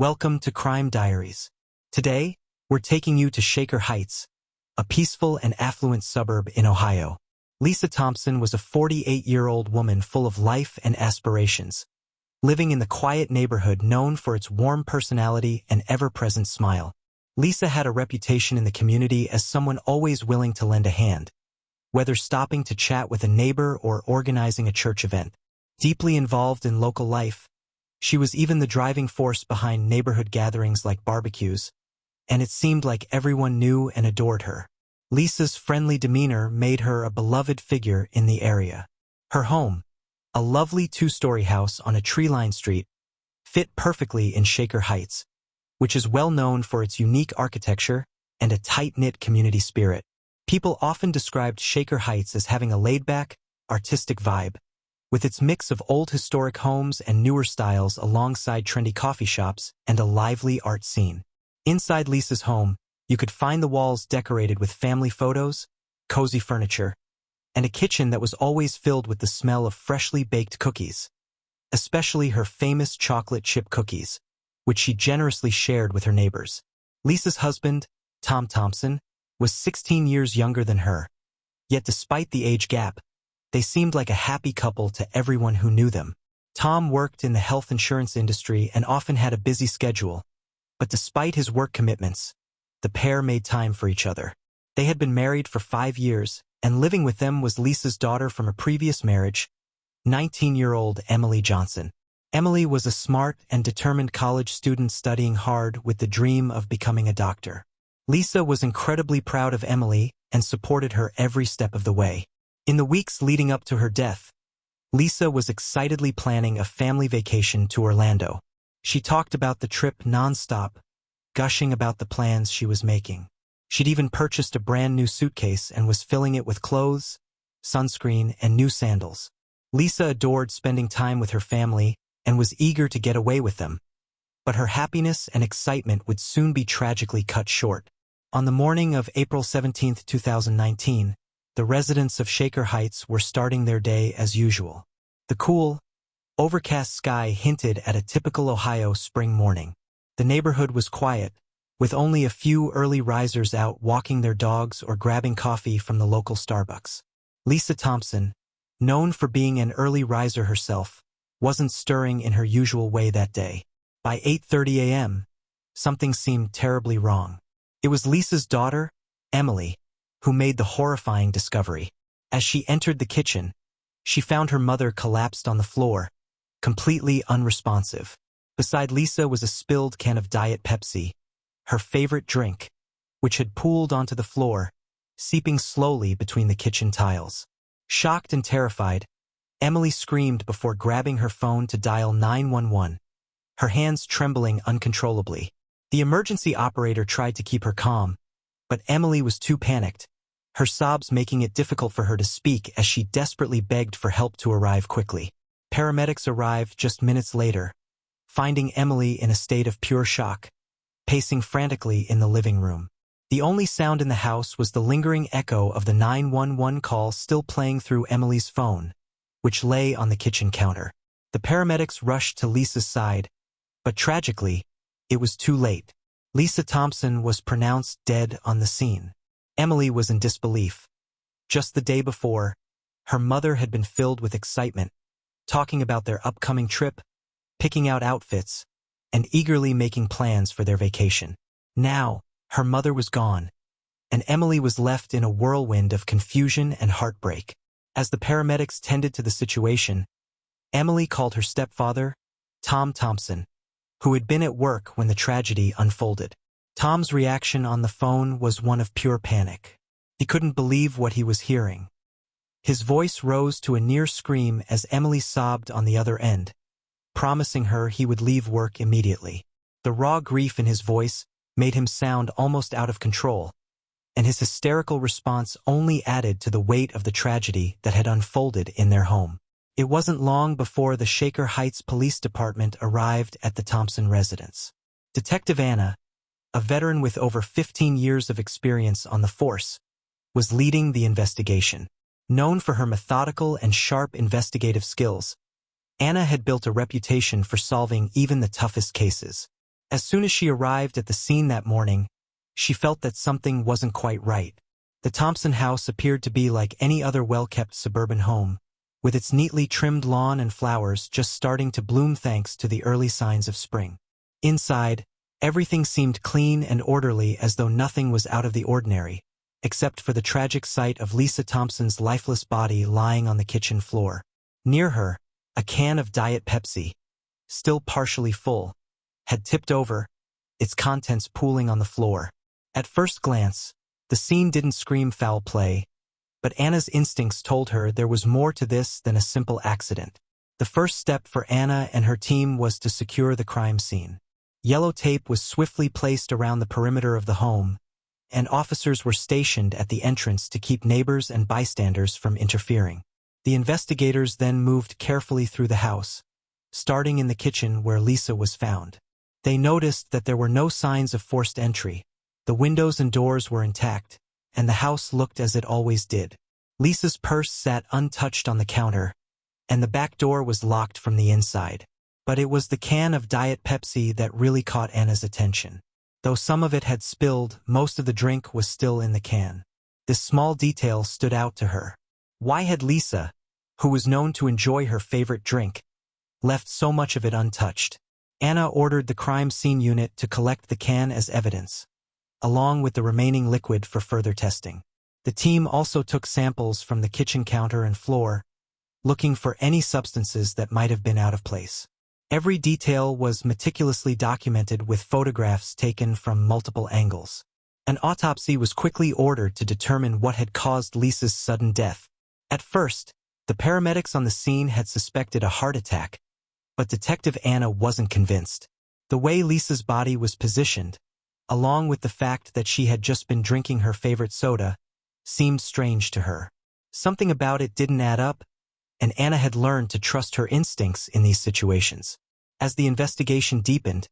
Welcome to Crime Diaries. Today, we're taking you to Shaker Heights, a peaceful and affluent suburb in Ohio. Lisa Thompson was a 48-year-old woman full of life and aspirations, living in the quiet neighborhood known for its warm personality and ever-present smile. Lisa had a reputation in the community as someone always willing to lend a hand, whether stopping to chat with a neighbor or organizing a church event. Deeply involved in local life, she was even the driving force behind neighborhood gatherings like barbecues, and it seemed like everyone knew and adored her. Lisa's friendly demeanor made her a beloved figure in the area. Her home, a lovely two-story house on a tree-lined street, fit perfectly in Shaker Heights, which is well known for its unique architecture and a tight-knit community spirit. People often described Shaker Heights as having a laid-back, artistic vibe, with its mix of old historic homes and newer styles alongside trendy coffee shops and a lively art scene. Inside Lisa's home, you could find the walls decorated with family photos, cozy furniture, and a kitchen that was always filled with the smell of freshly baked cookies, especially her famous chocolate chip cookies, which she generously shared with her neighbors. Lisa's husband, Tom Thompson, was 16 years younger than her, yet despite the age gap, they seemed like a happy couple to everyone who knew them. Tom worked in the health insurance industry and often had a busy schedule, but despite his work commitments, the pair made time for each other. They had been married for 5 years, and living with them was Lisa's daughter from a previous marriage, 19-year-old Emily Johnson. Emily was a smart and determined college student studying hard with the dream of becoming a doctor. Lisa was incredibly proud of Emily and supported her every step of the way. In the weeks leading up to her death, Lisa was excitedly planning a family vacation to Orlando. She talked about the trip nonstop, gushing about the plans she was making. She'd even purchased a brand new suitcase and was filling it with clothes, sunscreen, and new sandals. Lisa adored spending time with her family and was eager to get away with them. But her happiness and excitement would soon be tragically cut short. On the morning of April 17, 2019, the residents of Shaker Heights were starting their day as usual. The cool, overcast sky hinted at a typical Ohio spring morning. The neighborhood was quiet, with only a few early risers out walking their dogs or grabbing coffee from the local Starbucks. Lisa Thompson, known for being an early riser herself, wasn't stirring in her usual way that day. By 8:30 a.m., something seemed terribly wrong. It was Lisa's daughter, Emily, who made the horrifying discovery. As she entered the kitchen, she found her mother collapsed on the floor, completely unresponsive. Beside Lisa was a spilled can of Diet Pepsi, her favorite drink, which had pooled onto the floor, seeping slowly between the kitchen tiles. Shocked and terrified, Emily screamed before grabbing her phone to dial 911, her hands trembling uncontrollably. The emergency operator tried to keep her calm, but Emily was too panicked, her sobs making it difficult for her to speak as she desperately begged for help to arrive quickly. Paramedics arrived just minutes later, finding Emily in a state of pure shock, pacing frantically in the living room. The only sound in the house was the lingering echo of the 911 call still playing through Emily's phone, which lay on the kitchen counter. The paramedics rushed to Lisa's side, but tragically, it was too late. Lisa Thompson was pronounced dead on the scene. Emily was in disbelief. Just the day before, her mother had been filled with excitement, talking about their upcoming trip, picking out outfits, and eagerly making plans for their vacation. Now, her mother was gone, and Emily was left in a whirlwind of confusion and heartbreak. As the paramedics tended to the situation, Emily called her stepfather, Tom Thompson, who had been at work when the tragedy unfolded. Tom's reaction on the phone was one of pure panic. He couldn't believe what he was hearing. His voice rose to a near scream as Emily sobbed on the other end, promising her he would leave work immediately. The raw grief in his voice made him sound almost out of control, and his hysterical response only added to the weight of the tragedy that had unfolded in their home. It wasn't long before the Shaker Heights Police Department arrived at the Thompson residence. Detective Anna, a veteran with over 15 years of experience on the force, was leading the investigation. Known for her methodical and sharp investigative skills, Anna had built a reputation for solving even the toughest cases. As soon as she arrived at the scene that morning, she felt that something wasn't quite right. The Thompson house appeared to be like any other well-kept suburban home, with its neatly trimmed lawn and flowers just starting to bloom thanks to the early signs of spring. Inside, everything seemed clean and orderly, as though nothing was out of the ordinary, except for the tragic sight of Lisa Thompson's lifeless body lying on the kitchen floor. Near her, a can of Diet Pepsi, still partially full, had tipped over, its contents pooling on the floor. At first glance, the scene didn't scream foul play, but Anna's instincts told her there was more to this than a simple accident. The first step for Anna and her team was to secure the crime scene. Yellow tape was swiftly placed around the perimeter of the home, and officers were stationed at the entrance to keep neighbors and bystanders from interfering. The investigators then moved carefully through the house, starting in the kitchen where Lisa was found. They noticed that there were no signs of forced entry. The windows and doors were intact, and the house looked as it always did. Lisa's purse sat untouched on the counter, and the back door was locked from the inside. But it was the can of Diet Pepsi that really caught Anna's attention. Though some of it had spilled, most of the drink was still in the can. This small detail stood out to her. Why had Lisa, who was known to enjoy her favorite drink, left so much of it untouched? Anna ordered the crime scene unit to collect the can as evidence, along with the remaining liquid for further testing. The team also took samples from the kitchen counter and floor, looking for any substances that might have been out of place. Every detail was meticulously documented with photographs taken from multiple angles. An autopsy was quickly ordered to determine what had caused Lisa's sudden death. At first, the paramedics on the scene had suspected a heart attack, but Detective Anna wasn't convinced. The way Lisa's body was positioned, along with the fact that she had just been drinking her favorite soda, seemed strange to her. Something about it didn't add up, and Anna had learned to trust her instincts in these situations. As the investigation deepened,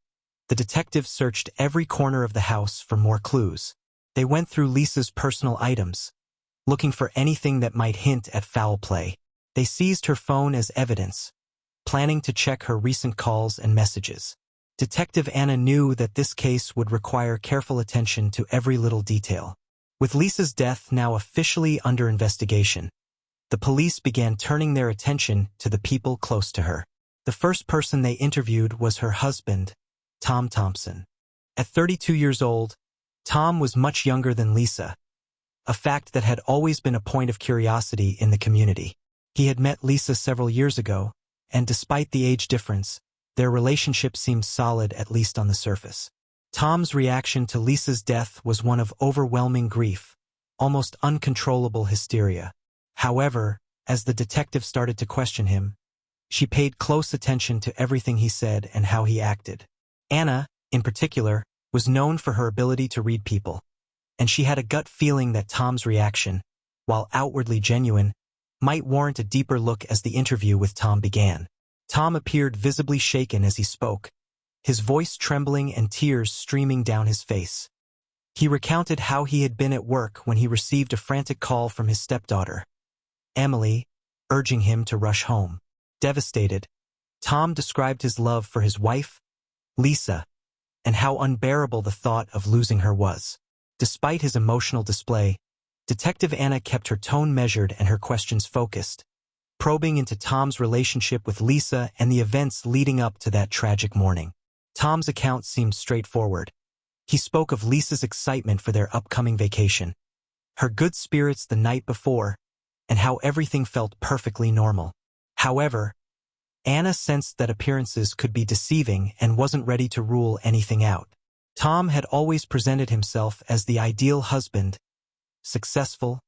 the detectives searched every corner of the house for more clues. They went through Lisa's personal items, looking for anything that might hint at foul play. They seized her phone as evidence, planning to check her recent calls and messages. Detective Anna knew that this case would require careful attention to every little detail. With Lisa's death now officially under investigation, the police began turning their attention to the people close to her. The first person they interviewed was her husband, Tom Thompson. At 32 years old, Tom was much younger than Lisa, a fact that had always been a point of curiosity in the community. He had met Lisa several years ago, and despite the age difference, their relationship seemed solid, at least on the surface. Tom's reaction to Lisa's death was one of overwhelming grief, almost uncontrollable hysteria. However, as the detective started to question him, she paid close attention to everything he said and how he acted. Anna, in particular, was known for her ability to read people, and she had a gut feeling that Tom's reaction, while outwardly genuine, might warrant a deeper look. As the interview with Tom began, Tom appeared visibly shaken as he spoke, his voice trembling and tears streaming down his face. He recounted how he had been at work when he received a frantic call from his stepdaughter, Emily, urging him to rush home. Devastated, Tom described his love for his wife, Lisa, and how unbearable the thought of losing her was. Despite his emotional display, Detective Anna kept her tone measured and her questions focused, probing into Tom's relationship with Lisa and the events leading up to that tragic morning. Tom's account seemed straightforward. He spoke of Lisa's excitement for their upcoming vacation, her good spirits the night before, and how everything felt perfectly normal. However, Anna sensed that appearances could be deceiving and wasn't ready to rule anything out. Tom had always presented himself as the ideal husband, successful,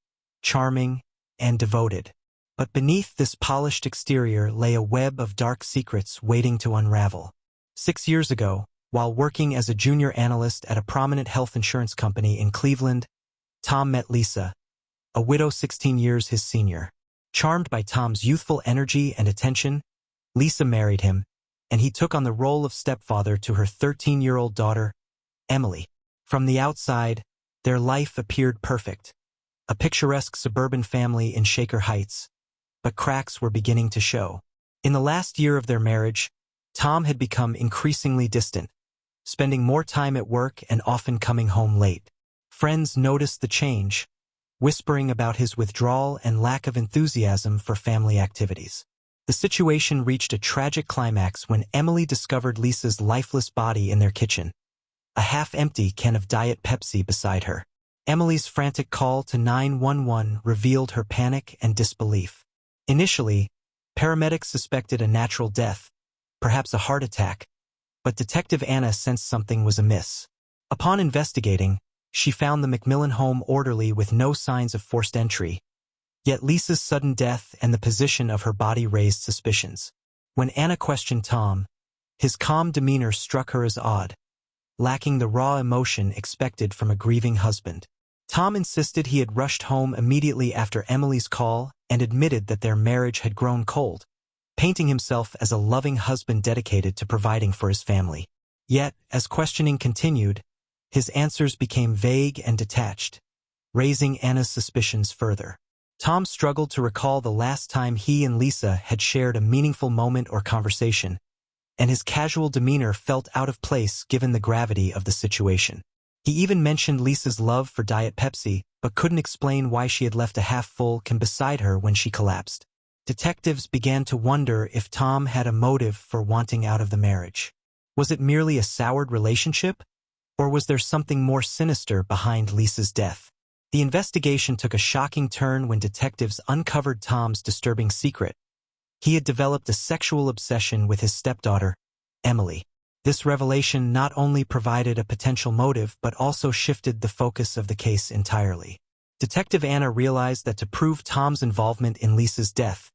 charming, and devoted. But beneath this polished exterior lay a web of dark secrets waiting to unravel. 6 years ago, while working as a junior analyst at a prominent health insurance company in Cleveland, Tom met Lisa, a widow 16 years his senior. Charmed by Tom's youthful energy and attention, Lisa married him, and he took on the role of stepfather to her 13-year-old daughter, Emily. From the outside, their life appeared perfect, a picturesque suburban family in Shaker Heights, but cracks were beginning to show. In the last year of their marriage, Tom had become increasingly distant, spending more time at work and often coming home late. Friends noticed the change, whispering about his withdrawal and lack of enthusiasm for family activities. The situation reached a tragic climax when Emily discovered Lisa's lifeless body in their kitchen, a half-empty can of Diet Pepsi beside her. Emily's frantic call to 911 revealed her panic and disbelief. Initially, paramedics suspected a natural death, perhaps a heart attack, but Detective Anna sensed something was amiss. Upon investigating, she found the McMillan home orderly with no signs of forced entry. Yet Lisa's sudden death and the position of her body raised suspicions. When Anna questioned Tom, his calm demeanor struck her as odd, lacking the raw emotion expected from a grieving husband. Tom insisted he had rushed home immediately after Emily's call and admitted that their marriage had grown cold, painting himself as a loving husband dedicated to providing for his family. Yet, as questioning continued, his answers became vague and detached, raising Anna's suspicions further. Tom struggled to recall the last time he and Lisa had shared a meaningful moment or conversation, and his casual demeanor felt out of place given the gravity of the situation. He even mentioned Lisa's love for Diet Pepsi, but couldn't explain why she had left a half-full can beside her when she collapsed. Detectives began to wonder if Tom had a motive for wanting out of the marriage. Was it merely a soured relationship, or was there something more sinister behind Lisa's death? The investigation took a shocking turn when detectives uncovered Tom's disturbing secret. He had developed a sexual obsession with his stepdaughter, Emily. This revelation not only provided a potential motive but also shifted the focus of the case entirely. Detective Anna realized that to prove Tom's involvement in Lisa's death,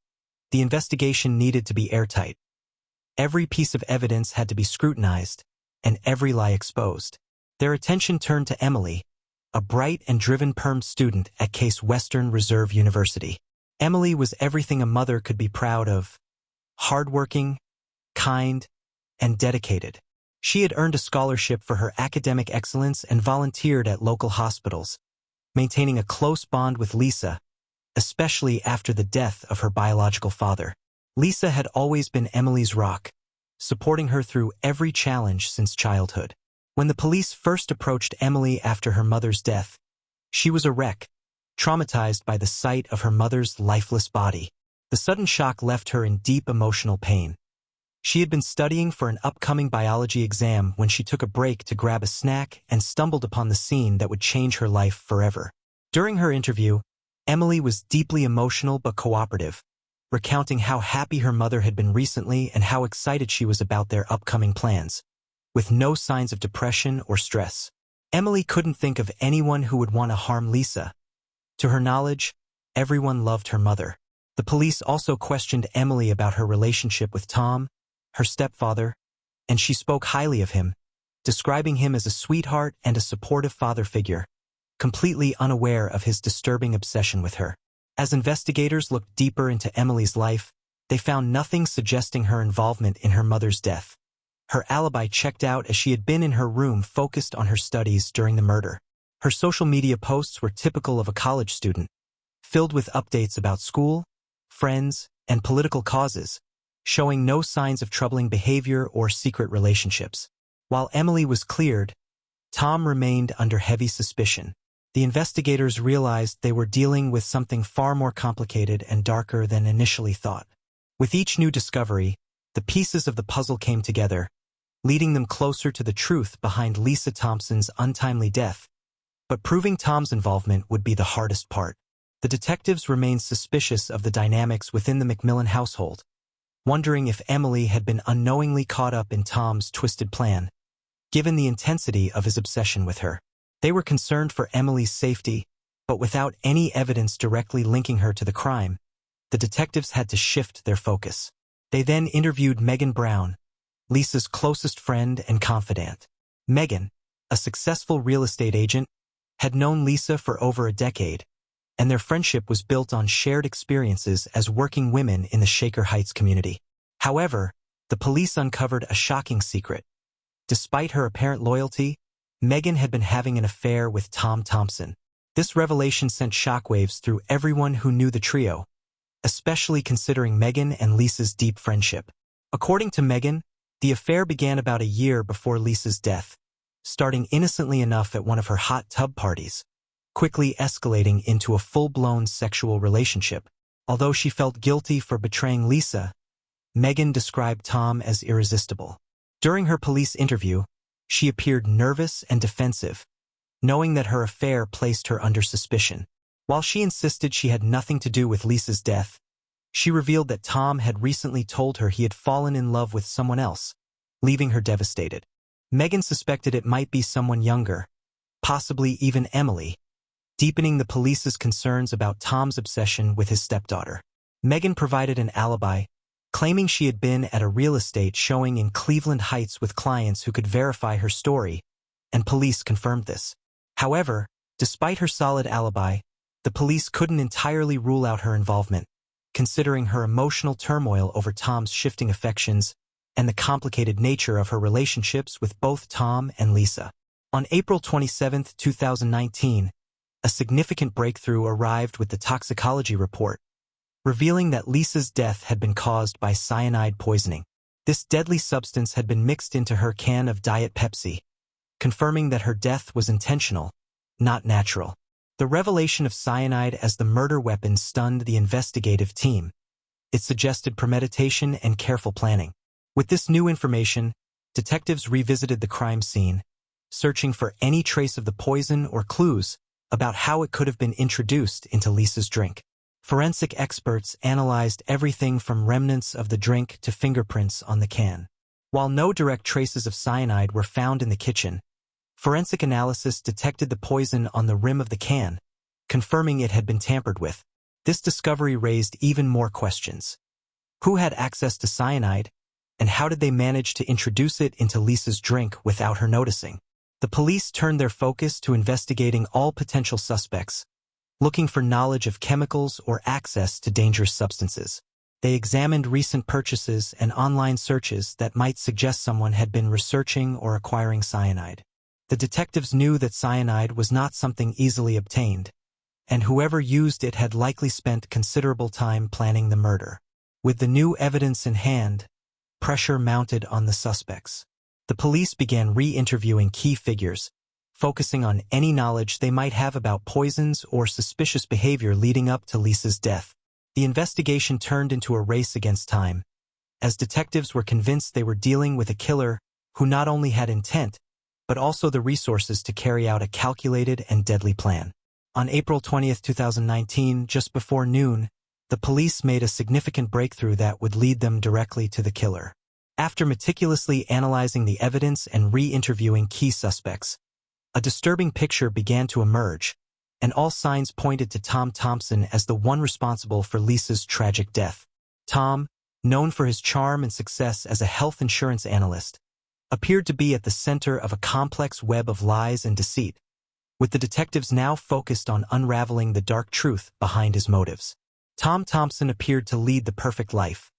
the investigation needed to be airtight. Every piece of evidence had to be scrutinized, and every lie exposed. Their attention turned to Emily, a bright and driven perm student at Case Western Reserve University. Emily was everything a mother could be proud of: hardworking, kind, and dedicated. She had earned a scholarship for her academic excellence and volunteered at local hospitals, maintaining a close bond with Lisa, especially after the death of her biological father. Lisa had always been Emily's rock, supporting her through every challenge since childhood. When the police first approached Emily after her mother's death, she was a wreck, traumatized by the sight of her mother's lifeless body. The sudden shock left her in deep emotional pain. She had been studying for an upcoming biology exam when she took a break to grab a snack and stumbled upon the scene that would change her life forever. During her interview, Emily was deeply emotional but cooperative, recounting how happy her mother had been recently and how excited she was about their upcoming plans, with no signs of depression or stress. Emily couldn't think of anyone who would want to harm Lisa. To her knowledge, everyone loved her mother. The police also questioned Emily about her relationship with Tom, her stepfather, and she spoke highly of him, describing him as a sweetheart and a supportive father figure, completely unaware of his disturbing obsession with her. As investigators looked deeper into Emily's life, they found nothing suggesting her involvement in her mother's death. Her alibi checked out as she had been in her room focused on her studies during the murder. Her social media posts were typical of a college student, filled with updates about school, friends, and political causes, showing no signs of troubling behavior or secret relationships. While Emily was cleared, Tom remained under heavy suspicion. The investigators realized they were dealing with something far more complicated and darker than initially thought. With each new discovery, the pieces of the puzzle came together, leading them closer to the truth behind Lisa Thompson's untimely death. But proving Tom's involvement would be the hardest part. The detectives remained suspicious of the dynamics within the McMillan household, wondering if Emily had been unknowingly caught up in Tom's twisted plan, given the intensity of his obsession with her. They were concerned for Emily's safety, but without any evidence directly linking her to the crime, the detectives had to shift their focus. They then interviewed Megan Brown, Lisa's closest friend and confidant. Megan, a successful real estate agent, had known Lisa for over a decade, and their friendship was built on shared experiences as working women in the Shaker Heights community. However, the police uncovered a shocking secret. Despite her apparent loyalty, Megan had been having an affair with Tom Thompson. This revelation sent shockwaves through everyone who knew the trio, especially considering Megan and Lisa's deep friendship. According to Megan, The affair began about a year before Lisa's death, starting innocently enough at one of her hot tub parties, quickly escalating into a full-blown sexual relationship. Although she felt guilty for betraying Lisa, Megan described Tom as irresistible. During her police interview, she appeared nervous and defensive, knowing that her affair placed her under suspicion. While she insisted she had nothing to do with Lisa's death, she revealed that Tom had recently told her he had fallen in love with someone else, leaving her devastated. Megan suspected it might be someone younger, possibly even Emily, deepening the police's concerns about Tom's obsession with his stepdaughter. Megan provided an alibi, claiming she had been at a real estate showing in Cleveland Heights with clients who could verify her story, and police confirmed this. However, despite her solid alibi, the police couldn't entirely rule out her involvement, considering her emotional turmoil over Tom's shifting affections and the complicated nature of her relationships with both Tom and Lisa. On April 27, 2019, a significant breakthrough arrived with the toxicology report, revealing that Lisa's death had been caused by cyanide poisoning. This deadly substance had been mixed into her can of Diet Pepsi, confirming that her death was intentional, not natural. The revelation of cyanide as the murder weapon stunned the investigative team. It suggested premeditation and careful planning. With this new information, detectives revisited the crime scene, searching for any trace of the poison or clues about how it could have been introduced into Lisa's drink. Forensic experts analyzed everything from remnants of the drink to fingerprints on the can. While no direct traces of cyanide were found in the kitchen, forensic analysis detected the poison on the rim of the can, confirming it had been tampered with. This discovery raised even more questions. Who had access to cyanide, and how did they manage to introduce it into Lisa's drink without her noticing? The police turned their focus to investigating all potential suspects, looking for knowledge of chemicals or access to dangerous substances. They examined recent purchases and online searches that might suggest someone had been researching or acquiring cyanide. The detectives knew that cyanide was not something easily obtained, and whoever used it had likely spent considerable time planning the murder. With the new evidence in hand, pressure mounted on the suspects. The police began re-interviewing key figures, focusing on any knowledge they might have about poisons or suspicious behavior leading up to Lisa's death. The investigation turned into a race against time, as detectives were convinced they were dealing with a killer who not only had intent, but also the resources to carry out a calculated and deadly plan. On April 20, 2019, just before noon, the police made a significant breakthrough that would lead them directly to the killer. After meticulously analyzing the evidence and re-interviewing key suspects, a disturbing picture began to emerge, and all signs pointed to Tom Thompson as the one responsible for Lisa's tragic death. Tom, known for his charm and success as a health insurance analyst, appeared to be at the center of a complex web of lies and deceit, with the detectives now focused on unraveling the dark truth behind his motives. Tom Thompson appeared to lead the perfect life: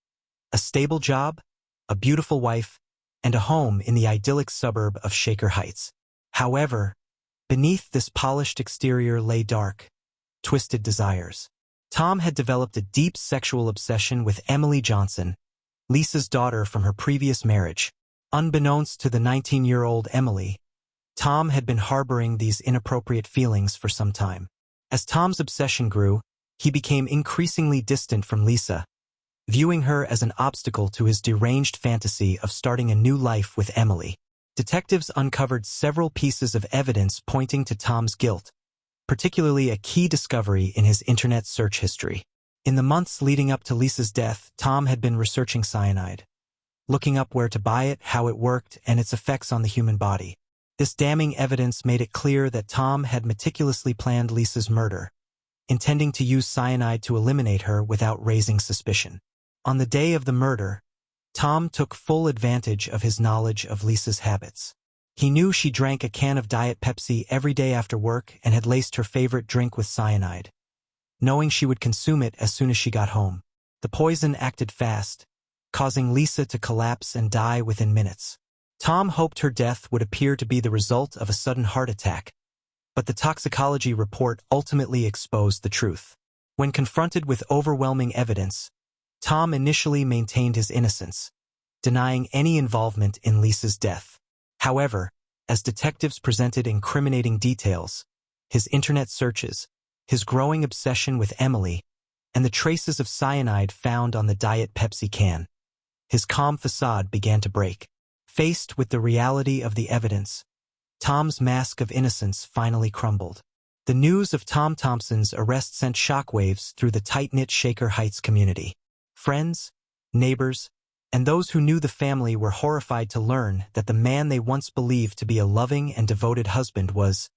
a stable job, a beautiful wife, and a home in the idyllic suburb of Shaker Heights. However, beneath this polished exterior lay dark, twisted desires. Tom had developed a deep sexual obsession with Emily Johnson, Lisa's daughter from her previous marriage. Unbeknownst to the 19-year-old Emily, Tom had been harboring these inappropriate feelings for some time. As Tom's obsession grew, he became increasingly distant from Lisa, viewing her as an obstacle to his deranged fantasy of starting a new life with Emily. Detectives uncovered several pieces of evidence pointing to Tom's guilt, particularly a key discovery in his internet search history. In the months leading up to Lisa's death, Tom had been researching cyanide, looking up where to buy it, how it worked, and its effects on the human body. This damning evidence made it clear that Tom had meticulously planned Lisa's murder, intending to use cyanide to eliminate her without raising suspicion. On the day of the murder, Tom took full advantage of his knowledge of Lisa's habits. He knew she drank a can of Diet Pepsi every day after work and had laced her favorite drink with cyanide, knowing she would consume it as soon as she got home. The poison acted fast, causing Lisa to collapse and die within minutes. Tom hoped her death would appear to be the result of a sudden heart attack, but the toxicology report ultimately exposed the truth. When confronted with overwhelming evidence, Tom initially maintained his innocence, denying any involvement in Lisa's death. However, as detectives presented incriminating details, his internet searches, his growing obsession with Emily, and the traces of cyanide found on the Diet Pepsi can, his calm facade began to break. Faced with the reality of the evidence, Tom's mask of innocence finally crumbled. The news of Tom Thompson's arrest sent shockwaves through the tight-knit Shaker Heights community. Friends, neighbors, and those who knew the family were horrified to learn that the man they once believed to be a loving and devoted husband was,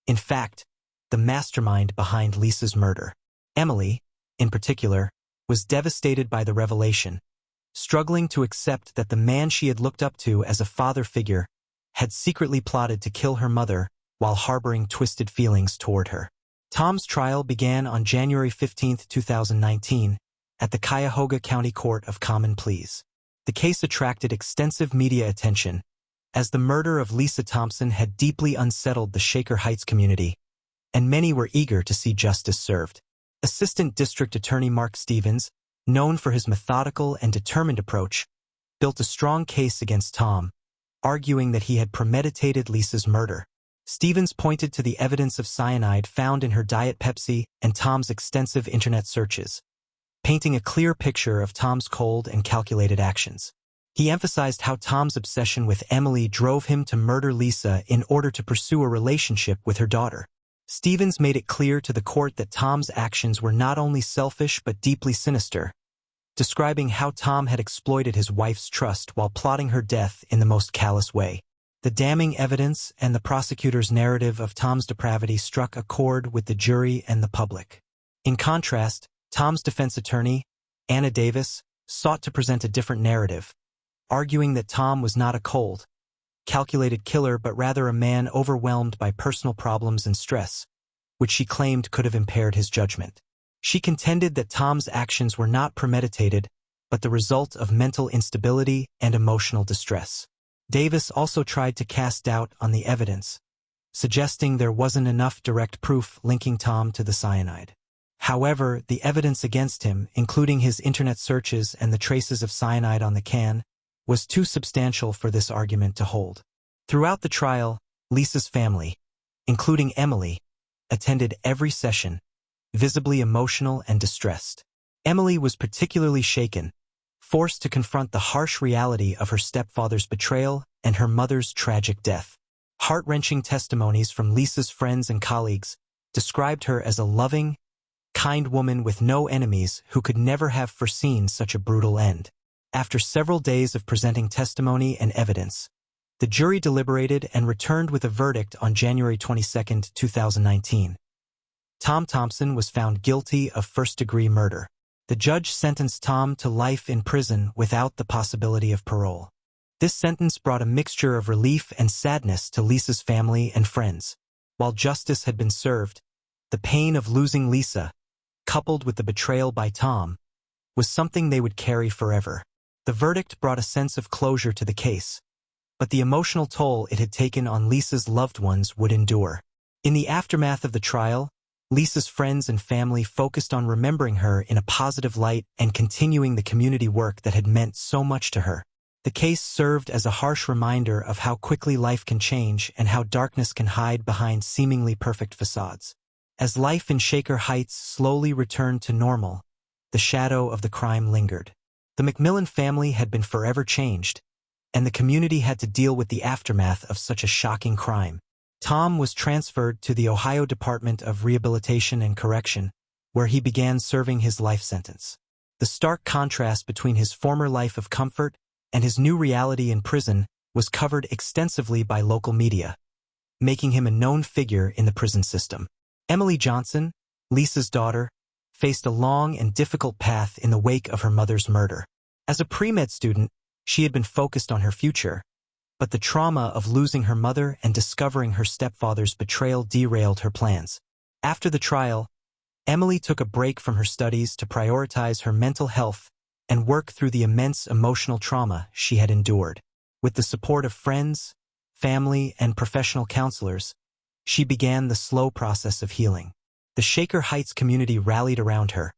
in fact, the mastermind behind Lisa's murder. Emily, in particular, was devastated by the revelation, struggling to accept that the man she had looked up to as a father figure had secretly plotted to kill her mother while harboring twisted feelings toward her. Tom's trial began on January 15, 2019, at the Cuyahoga County Court of Common Pleas. The case attracted extensive media attention, as the murder of Lisa Thompson had deeply unsettled the Shaker Heights community, and many were eager to see justice served. Assistant District Attorney Mark Stevens, known for his methodical and determined approach, built a strong case against Tom, arguing that he had premeditated Lisa's murder. Stevens pointed to the evidence of cyanide found in her Diet Pepsi and Tom's extensive internet searches, painting a clear picture of Tom's cold and calculated actions. He emphasized how Tom's obsession with Emily drove him to murder Lisa in order to pursue a relationship with her daughter. Stevens made it clear to the court that Tom's actions were not only selfish but deeply sinister, describing how Tom had exploited his wife's trust while plotting her death in the most callous way. The damning evidence and the prosecutor's narrative of Tom's depravity struck a chord with the jury and the public. In contrast, Tom's defense attorney, Anna Davis, sought to present a different narrative, arguing that Tom was not a cold, calculated killer but rather a man overwhelmed by personal problems and stress, which she claimed could have impaired his judgment. She contended that Tom's actions were not premeditated, but the result of mental instability and emotional distress. Davis also tried to cast doubt on the evidence, suggesting there wasn't enough direct proof linking Tom to the cyanide. However, the evidence against him, including his internet searches and the traces of cyanide on the can, was too substantial for this argument to hold. Throughout the trial, Lisa's family, including Emily, attended every session, visibly emotional and distressed. Emily was particularly shaken, forced to confront the harsh reality of her stepfather's betrayal and her mother's tragic death. Heart-wrenching testimonies from Lisa's friends and colleagues described her as a loving, kind woman with no enemies who could never have foreseen such a brutal end. After several days of presenting testimony and evidence, the jury deliberated and returned with a verdict on January 22, 2019. Tom Thompson was found guilty of first-degree murder. The judge sentenced Tom to life in prison without the possibility of parole. This sentence brought a mixture of relief and sadness to Lisa's family and friends. While justice had been served, the pain of losing Lisa, coupled with the betrayal by Tom, was something they would carry forever. The verdict brought a sense of closure to the case, but the emotional toll it had taken on Lisa's loved ones would endure. In the aftermath of the trial, Lisa's friends and family focused on remembering her in a positive light and continuing the community work that had meant so much to her. The case served as a harsh reminder of how quickly life can change and how darkness can hide behind seemingly perfect facades. As life in Shaker Heights slowly returned to normal, the shadow of the crime lingered. The McMillan family had been forever changed, and the community had to deal with the aftermath of such a shocking crime. Tom was transferred to the Ohio Department of Rehabilitation and Correction, where he began serving his life sentence. The stark contrast between his former life of comfort and his new reality in prison was covered extensively by local media, making him a known figure in the prison system. Emily Johnson, Lisa's daughter, faced a long and difficult path in the wake of her mother's murder. As a pre-med student, she had been focused on her future, but the trauma of losing her mother and discovering her stepfather's betrayal derailed her plans. After the trial, Emily took a break from her studies to prioritize her mental health and work through the immense emotional trauma she had endured. With the support of friends, family, and professional counselors, she began the slow process of healing. The Shaker Heights community rallied around her,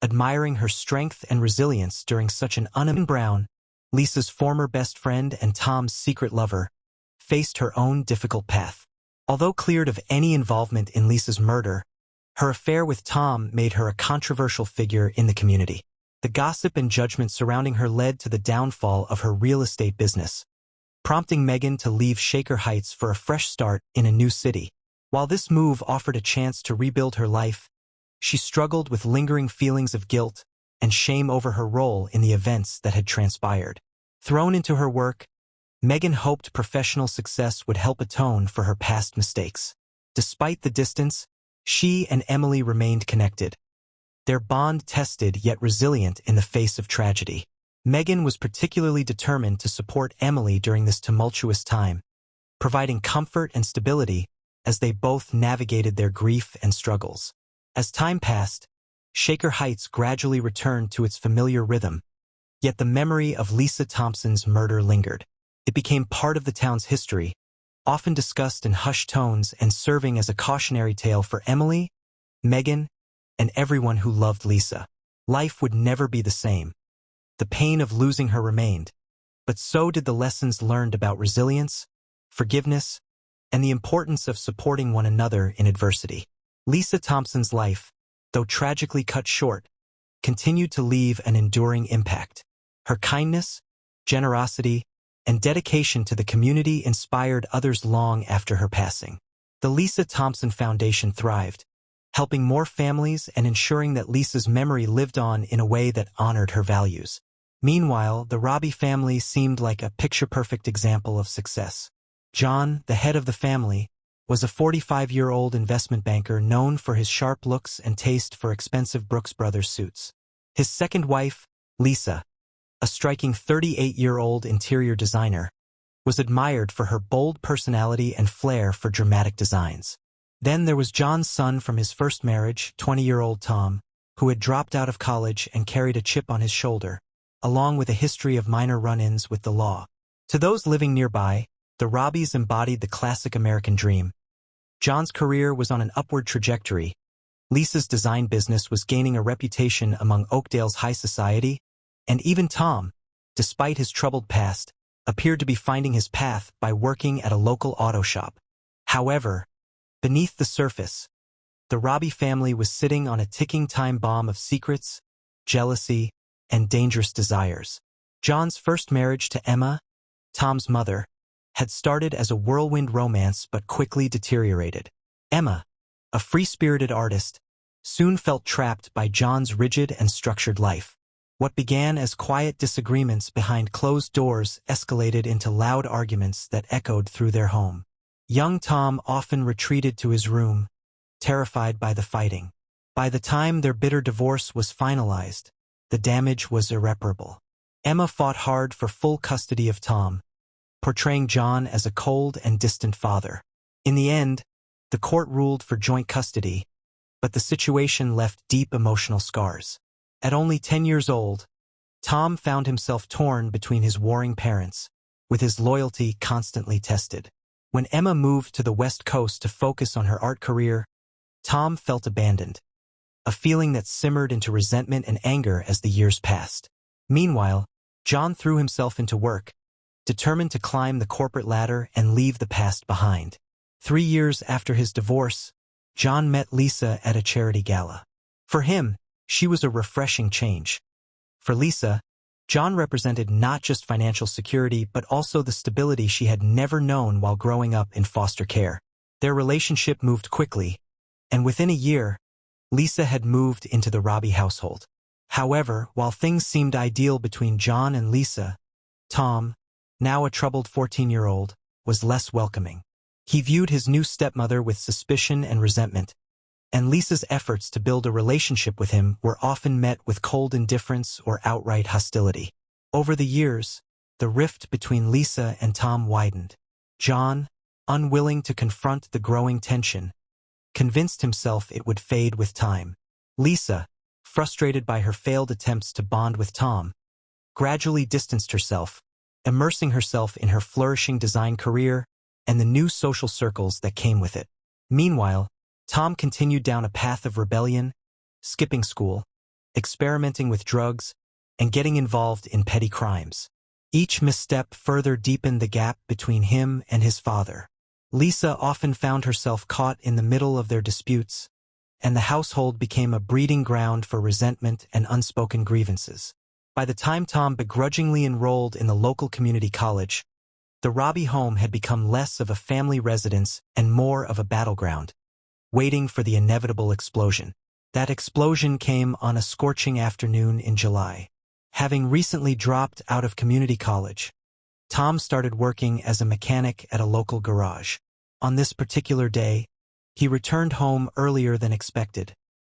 admiring her strength and resilience during such an Brown, Lisa's former best friend and Tom's secret lover, faced her own difficult path. Although cleared of any involvement in Lisa's murder, her affair with Tom made her a controversial figure in the community. The gossip and judgment surrounding her led to the downfall of her real estate business, prompting Megan to leave Shaker Heights for a fresh start in a new city. While this move offered a chance to rebuild her life, she struggled with lingering feelings of guilt and shame over her role in the events that had transpired. Thrown into her work, Megan hoped professional success would help atone for her past mistakes. Despite the distance, she and Emily remained connected, their bond tested yet resilient in the face of tragedy. Megan was particularly determined to support Emily during this tumultuous time, providing comfort and stability as they both navigated their grief and struggles. As time passed, Shaker Heights gradually returned to its familiar rhythm, yet the memory of Lisa Thompson's murder lingered. It became part of the town's history, often discussed in hushed tones and serving as a cautionary tale for Emily, Megan, and everyone who loved Lisa. Life would never be the same. The pain of losing her remained, but so did the lessons learned about resilience, forgiveness, and the importance of supporting one another in adversity. Lisa Thompson's life, though tragically cut short, continued to leave an enduring impact. Her kindness, generosity, and dedication to the community inspired others long after her passing. The Lisa Thompson Foundation thrived, helping more families and ensuring that Lisa's memory lived on in a way that honored her values. Meanwhile, the Robbie family seemed like a picture-perfect example of success. John, the head of the family, was a 45-year-old investment banker known for his sharp looks and taste for expensive Brooks Brothers suits. His second wife, Lisa, a striking 38-year-old interior designer, was admired for her bold personality and flair for dramatic designs. Then there was John's son from his first marriage, 20-year-old Tom, who had dropped out of college and carried a chip on his shoulder, along with a history of minor run-ins with the law. To those living nearby, the Robbies embodied the classic American dream. John's career was on an upward trajectory. Lisa's design business was gaining a reputation among Oakdale's high society, and even Tom, despite his troubled past, appeared to be finding his path by working at a local auto shop. However, beneath the surface, the Robbie family was sitting on a ticking time bomb of secrets, jealousy, and dangerous desires. John's first marriage to Emma, Tom's mother, had started as a whirlwind romance but quickly deteriorated. Emma, a free-spirited artist, soon felt trapped by John's rigid and structured life. What began as quiet disagreements behind closed doors escalated into loud arguments that echoed through their home. Young Tom often retreated to his room, terrified by the fighting. By the time their bitter divorce was finalized, the damage was irreparable. Emma fought hard for full custody of Tom, portraying John as a cold and distant father. In the end, the court ruled for joint custody, but the situation left deep emotional scars. At only 10 years old, Tom found himself torn between his warring parents, with his loyalty constantly tested. When Emma moved to the West Coast to focus on her art career, Tom felt abandoned, a feeling that simmered into resentment and anger as the years passed. Meanwhile, John threw himself into work, determined to climb the corporate ladder and leave the past behind. 3 years after his divorce, John met Lisa at a charity gala. For him, she was a refreshing change. For Lisa, John represented not just financial security but also the stability she had never known while growing up in foster care. Their relationship moved quickly, and within a year, Lisa had moved into the Robbie household. However, while things seemed ideal between John and Lisa, Tom, now a troubled 14-year-old, was less welcoming. He viewed his new stepmother with suspicion and resentment, and Lisa's efforts to build a relationship with him were often met with cold indifference or outright hostility. Over the years, the rift between Lisa and Tom widened. John, unwilling to confront the growing tension, convinced himself it would fade with time. Lisa, frustrated by her failed attempts to bond with Tom, gradually distanced herself, immersing herself in her flourishing design career and the new social circles that came with it. Meanwhile, Tom continued down a path of rebellion, skipping school, experimenting with drugs, and getting involved in petty crimes. Each misstep further deepened the gap between him and his father. Lisa often found herself caught in the middle of their disputes, and the household became a breeding ground for resentment and unspoken grievances. By the time Tom begrudgingly enrolled in the local community college, the Robbie home had become less of a family residence and more of a battleground, waiting for the inevitable explosion. That explosion came on a scorching afternoon in July. Having recently dropped out of community college, Tom started working as a mechanic at a local garage. On this particular day, he returned home earlier than expected,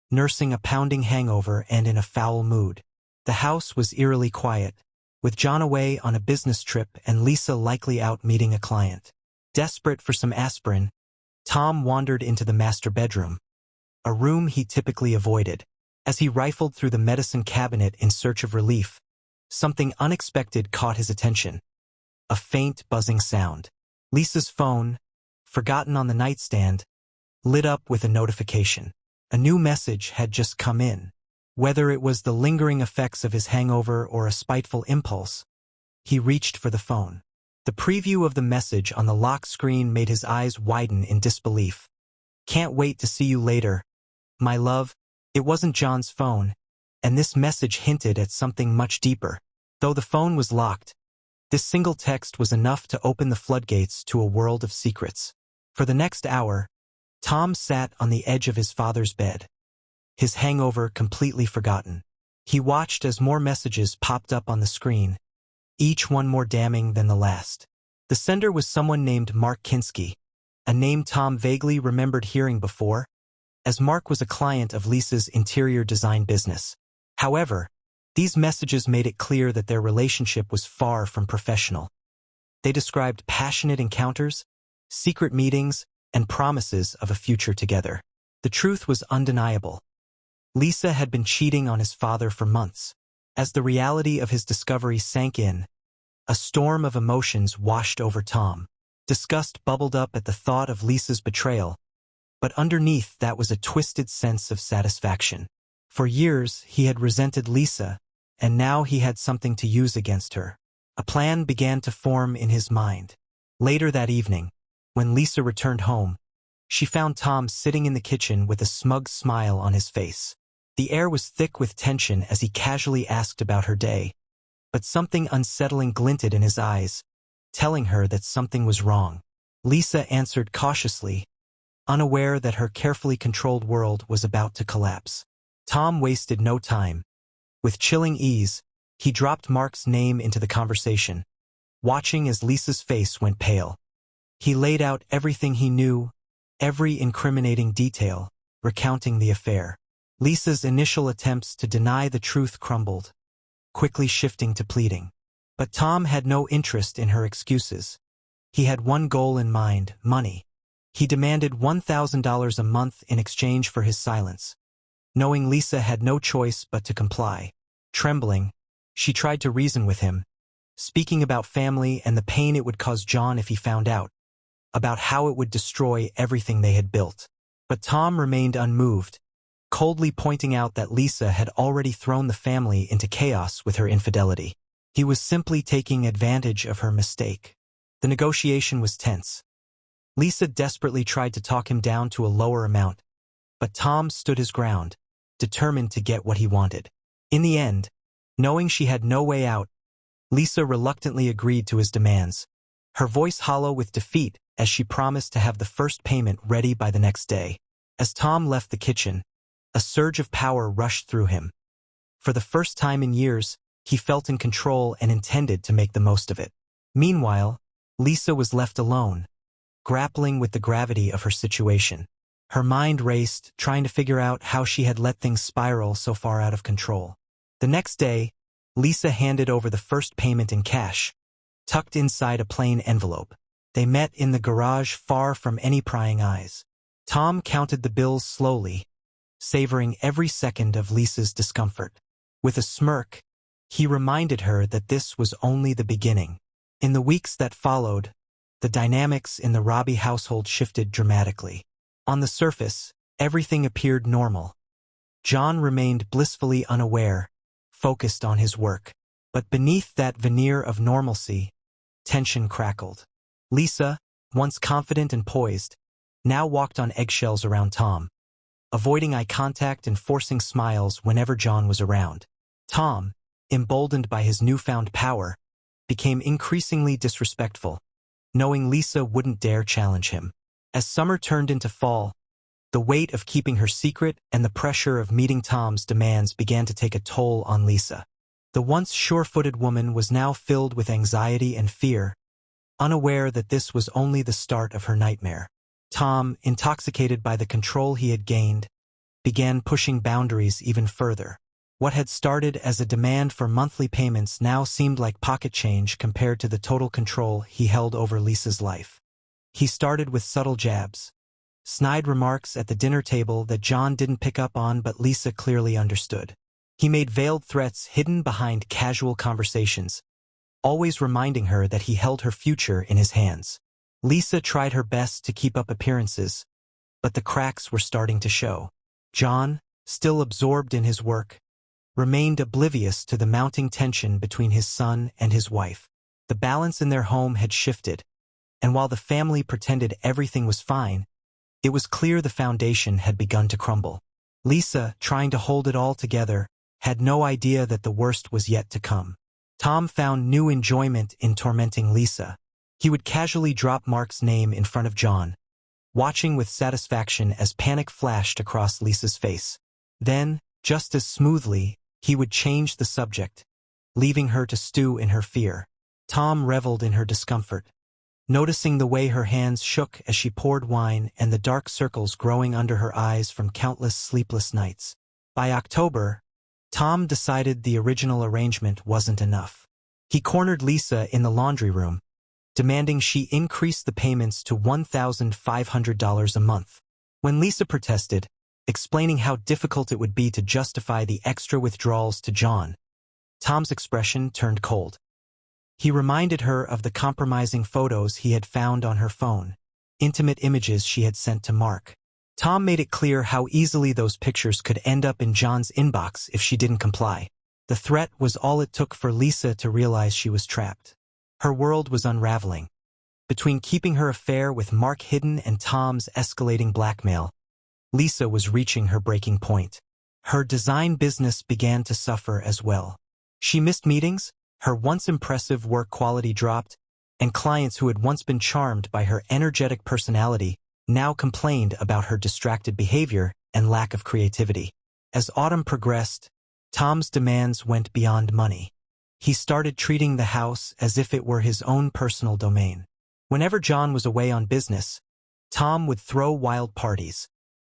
nursing a pounding hangover and in a foul mood. The house was eerily quiet, with John away on a business trip and Lisa likely out meeting a client. Desperate for some aspirin, Tom wandered into the master bedroom, a room he typically avoided. As he rifled through the medicine cabinet in search of relief, something unexpected caught his attention. A faint buzzing sound. Lisa's phone, forgotten on the nightstand, lit up with a notification. A new message had just come in. Whether it was the lingering effects of his hangover or a spiteful impulse, he reached for the phone. The preview of the message on the lock screen made his eyes widen in disbelief. "Can't wait to see you later, my love." It wasn't John's phone, and this message hinted at something much deeper. Though the phone was locked, this single text was enough to open the floodgates to a world of secrets. For the next hour, Tom sat on the edge of his father's bed, his hangover completely forgotten. He watched as more messages popped up on the screen, each one more damning than the last. The sender was someone named Mark Kinski, a name Tom vaguely remembered hearing before, as Mark was a client of Lisa's interior design business. However, these messages made it clear that their relationship was far from professional. They described passionate encounters, secret meetings, and promises of a future together. The truth was undeniable. Lisa had been cheating on his father for months. As the reality of his discovery sank in, a storm of emotions washed over Tom. Disgust bubbled up at the thought of Lisa's betrayal, but underneath that was a twisted sense of satisfaction. For years, he had resented Lisa, and now he had something to use against her. A plan began to form in his mind. Later that evening, when Lisa returned home, she found Tom sitting in the kitchen with a smug smile on his face. The air was thick with tension as he casually asked about her day, but something unsettling glinted in his eyes, telling her that something was wrong. Lisa answered cautiously, unaware that her carefully controlled world was about to collapse. Tom wasted no time. With chilling ease, he dropped Mark's name into the conversation, watching as Lisa's face went pale. He laid out everything he knew, every incriminating detail, recounting the affair. Lisa's initial attempts to deny the truth crumbled, quickly shifting to pleading. But Tom had no interest in her excuses. He had one goal in mind: money. He demanded $1,000 a month in exchange for his silence. Knowing Lisa had no choice but to comply. Trembling, she tried to reason with him, speaking about family and the pain it would cause John if he found out, about how it would destroy everything they had built. But Tom remained unmoved, coldly pointing out that Lisa had already thrown the family into chaos with her infidelity. He was simply taking advantage of her mistake. The negotiation was tense. Lisa desperately tried to talk him down to a lower amount, but Tom stood his ground, determined to get what he wanted. In the end, knowing she had no way out, Lisa reluctantly agreed to his demands, her voice hollow with defeat as she promised to have the first payment ready by the next day. As Tom left the kitchen, a surge of power rushed through him. For the first time in years, he felt in control and intended to make the most of it. Meanwhile, Lisa was left alone, grappling with the gravity of her situation. Her mind raced, trying to figure out how she had let things spiral so far out of control. The next day, Lisa handed over the first payment in cash, tucked inside a plain envelope. They met in the garage, far from any prying eyes. Tom counted the bills slowly, savoring every second of Lisa's discomfort. With a smirk, he reminded her that this was only the beginning. In the weeks that followed, the dynamics in the Robbie household shifted dramatically. On the surface, everything appeared normal. John remained blissfully unaware, focused on his work. But beneath that veneer of normalcy, tension crackled. Lisa, once confident and poised, now walked on eggshells around Tom, avoiding eye contact and forcing smiles whenever John was around. Tom, emboldened by his newfound power, became increasingly disrespectful, knowing Lisa wouldn't dare challenge him. As summer turned into fall, the weight of keeping her secret and the pressure of meeting Tom's demands began to take a toll on Lisa. The once sure-footed woman was now filled with anxiety and fear, unaware that this was only the start of her nightmare. Tom, intoxicated by the control he had gained, began pushing boundaries even further. What had started as a demand for monthly payments now seemed like pocket change compared to the total control he held over Lisa's life. He started with subtle jabs, snide remarks at the dinner table that John didn't pick up on but Lisa clearly understood. He made veiled threats hidden behind casual conversations, always reminding her that he held her future in his hands. Lisa tried her best to keep up appearances, but the cracks were starting to show. John, still absorbed in his work, remained oblivious to the mounting tension between his son and his wife. The balance in their home had shifted, and while the family pretended everything was fine, it was clear the foundation had begun to crumble. Lisa, trying to hold it all together, had no idea that the worst was yet to come. Tom found new enjoyment in tormenting Lisa. He would casually drop Mark's name in front of John, watching with satisfaction as panic flashed across Lisa's face. Then, just as smoothly, he would change the subject, leaving her to stew in her fear. Tom reveled in her discomfort, noticing the way her hands shook as she poured wine and the dark circles growing under her eyes from countless sleepless nights. By October, Tom decided the original arrangement wasn't enough. He cornered Lisa in the laundry room, demanding she increase the payments to $1,500 a month. When Lisa protested, explaining how difficult it would be to justify the extra withdrawals to John, Tom's expression turned cold. He reminded her of the compromising photos he had found on her phone, intimate images she had sent to Mark. Tom made it clear how easily those pictures could end up in John's inbox if she didn't comply. The threat was all it took for Lisa to realize she was trapped. Her world was unraveling. Between keeping her affair with Mark hidden and Tom's escalating blackmail, Lisa was reaching her breaking point. Her design business began to suffer as well. She missed meetings, her once impressive work quality dropped, and clients who had once been charmed by her energetic personality now complained about her distracted behavior and lack of creativity. As autumn progressed, Tom's demands went beyond money. He started treating the house as if it were his own personal domain. Whenever John was away on business, Tom would throw wild parties,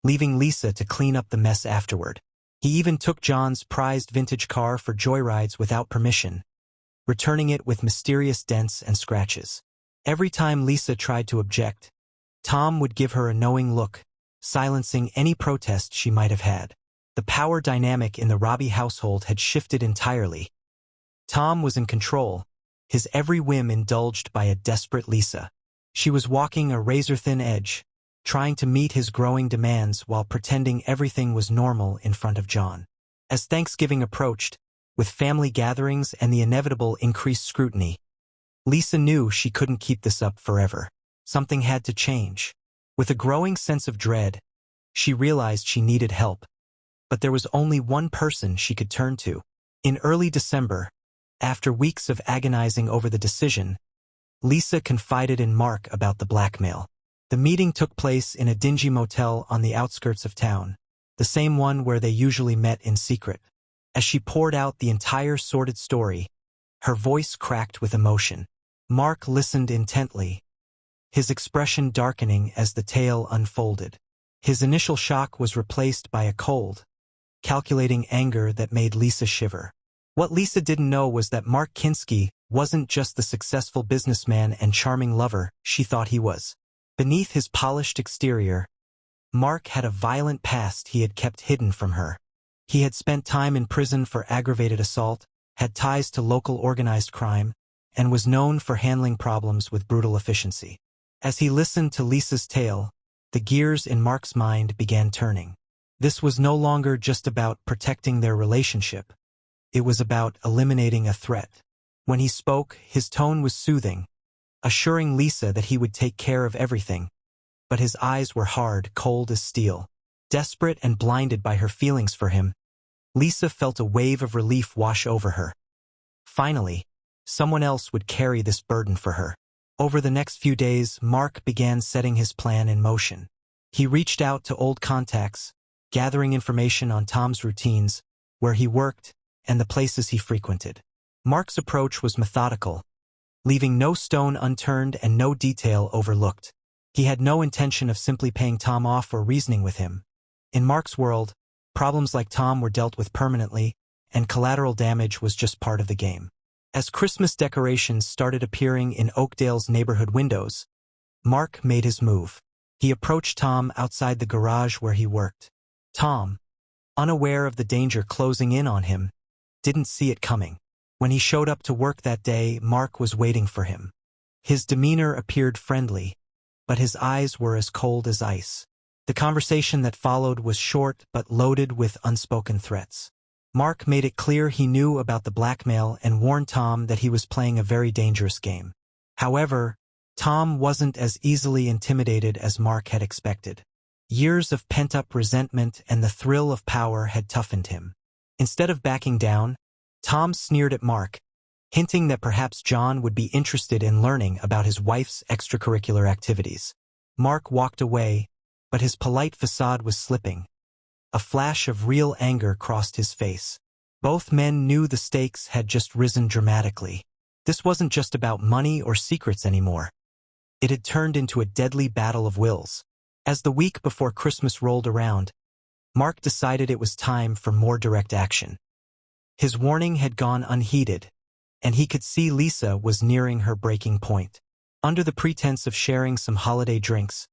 leaving Lisa to clean up the mess afterward. He even took John's prized vintage car for joyrides without permission, returning it with mysterious dents and scratches. Every time Lisa tried to object, Tom would give her a knowing look, silencing any protest she might have had. The power dynamic in the Robbie household had shifted entirely. Tom was in control, his every whim indulged by a desperate Lisa. She was walking a razor-thin edge, trying to meet his growing demands while pretending everything was normal in front of John. As Thanksgiving approached, with family gatherings and the inevitable increased scrutiny, Lisa knew she couldn't keep this up forever. Something had to change. With a growing sense of dread, she realized she needed help. But there was only one person she could turn to. In early December, after weeks of agonizing over the decision, Lisa confided in Mark about the blackmail. The meeting took place in a dingy motel on the outskirts of town, the same one where they usually met in secret. As she poured out the entire sordid story, her voice cracked with emotion. Mark listened intently, his expression darkening as the tale unfolded. His initial shock was replaced by a cold, calculating anger that made Lisa shiver. What Lisa didn't know was that Mark Kinski wasn't just the successful businessman and charming lover she thought he was. Beneath his polished exterior, Mark had a violent past he had kept hidden from her. He had spent time in prison for aggravated assault, had ties to local organized crime, and was known for handling problems with brutal efficiency. As he listened to Lisa's tale, the gears in Mark's mind began turning. This was no longer just about protecting their relationship. It was about eliminating a threat. When he spoke, his tone was soothing, assuring Lisa that he would take care of everything. But his eyes were hard, cold as steel. Desperate and blinded by her feelings for him, Lisa felt a wave of relief wash over her. Finally, someone else would carry this burden for her. Over the next few days, Mark began setting his plan in motion. He reached out to old contacts, gathering information on Tom's routines, where he worked, and the places he frequented. Mark's approach was methodical, leaving no stone unturned and no detail overlooked. He had no intention of simply paying Tom off or reasoning with him. In Mark's world, problems like Tom were dealt with permanently, and collateral damage was just part of the game. As Christmas decorations started appearing in Oakdale's neighborhood windows, Mark made his move. He approached Tom outside the garage where he worked. Tom, unaware of the danger closing in on him, didn't see it coming. When he showed up to work that day, Mark was waiting for him. His demeanor appeared friendly, but his eyes were as cold as ice. The conversation that followed was short but loaded with unspoken threats. Mark made it clear he knew about the blackmail and warned Tom that he was playing a very dangerous game. However, Tom wasn't as easily intimidated as Mark had expected. Years of pent-up resentment and the thrill of power had toughened him. Instead of backing down, Tom sneered at Mark, hinting that perhaps John would be interested in learning about his wife's extracurricular activities. Mark walked away, but his polite facade was slipping. A flash of real anger crossed his face. Both men knew the stakes had just risen dramatically. This wasn't just about money or secrets anymore. It had turned into a deadly battle of wills. As the week before Christmas rolled around, Mark decided it was time for more direct action. His warning had gone unheeded, and he could see Lisa was nearing her breaking point. Under the pretense of sharing some holiday drinks,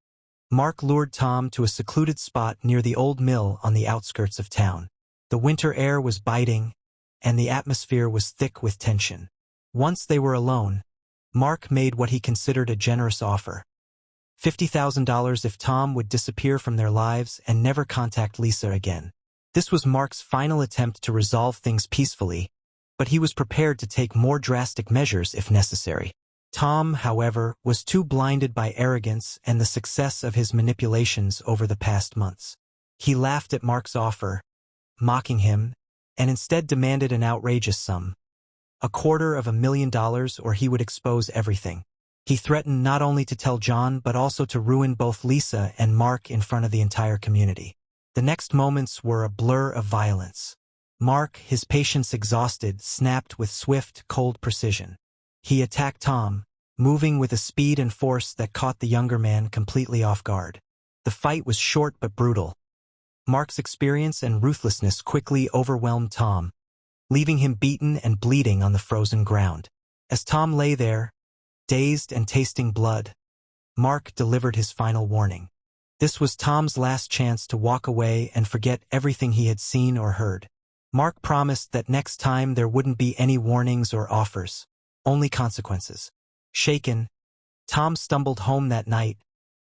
Mark lured Tom to a secluded spot near the old mill on the outskirts of town. The winter air was biting, and the atmosphere was thick with tension. Once they were alone, Mark made what he considered a generous offer. $50,000 if Tom would disappear from their lives and never contact Lisa again. This was Mark's final attempt to resolve things peacefully, but he was prepared to take more drastic measures if necessary. Tom, however, was too blinded by arrogance and the success of his manipulations over the past months. He laughed at Mark's offer, mocking him, and instead demanded an outrageous sum. $250,000 or he would expose everything. He threatened not only to tell John but also to ruin both Lisa and Mark in front of the entire community. The next moments were a blur of violence. Mark, his patience exhausted, snapped with swift, cold precision. He attacked Tom, moving with a speed and force that caught the younger man completely off guard. The fight was short but brutal. Mark's experience and ruthlessness quickly overwhelmed Tom, leaving him beaten and bleeding on the frozen ground. As Tom lay there, dazed and tasting blood, Mark delivered his final warning. This was Tom's last chance to walk away and forget everything he had seen or heard. Mark promised that next time there wouldn't be any warnings or offers, only consequences. Shaken, Tom stumbled home that night,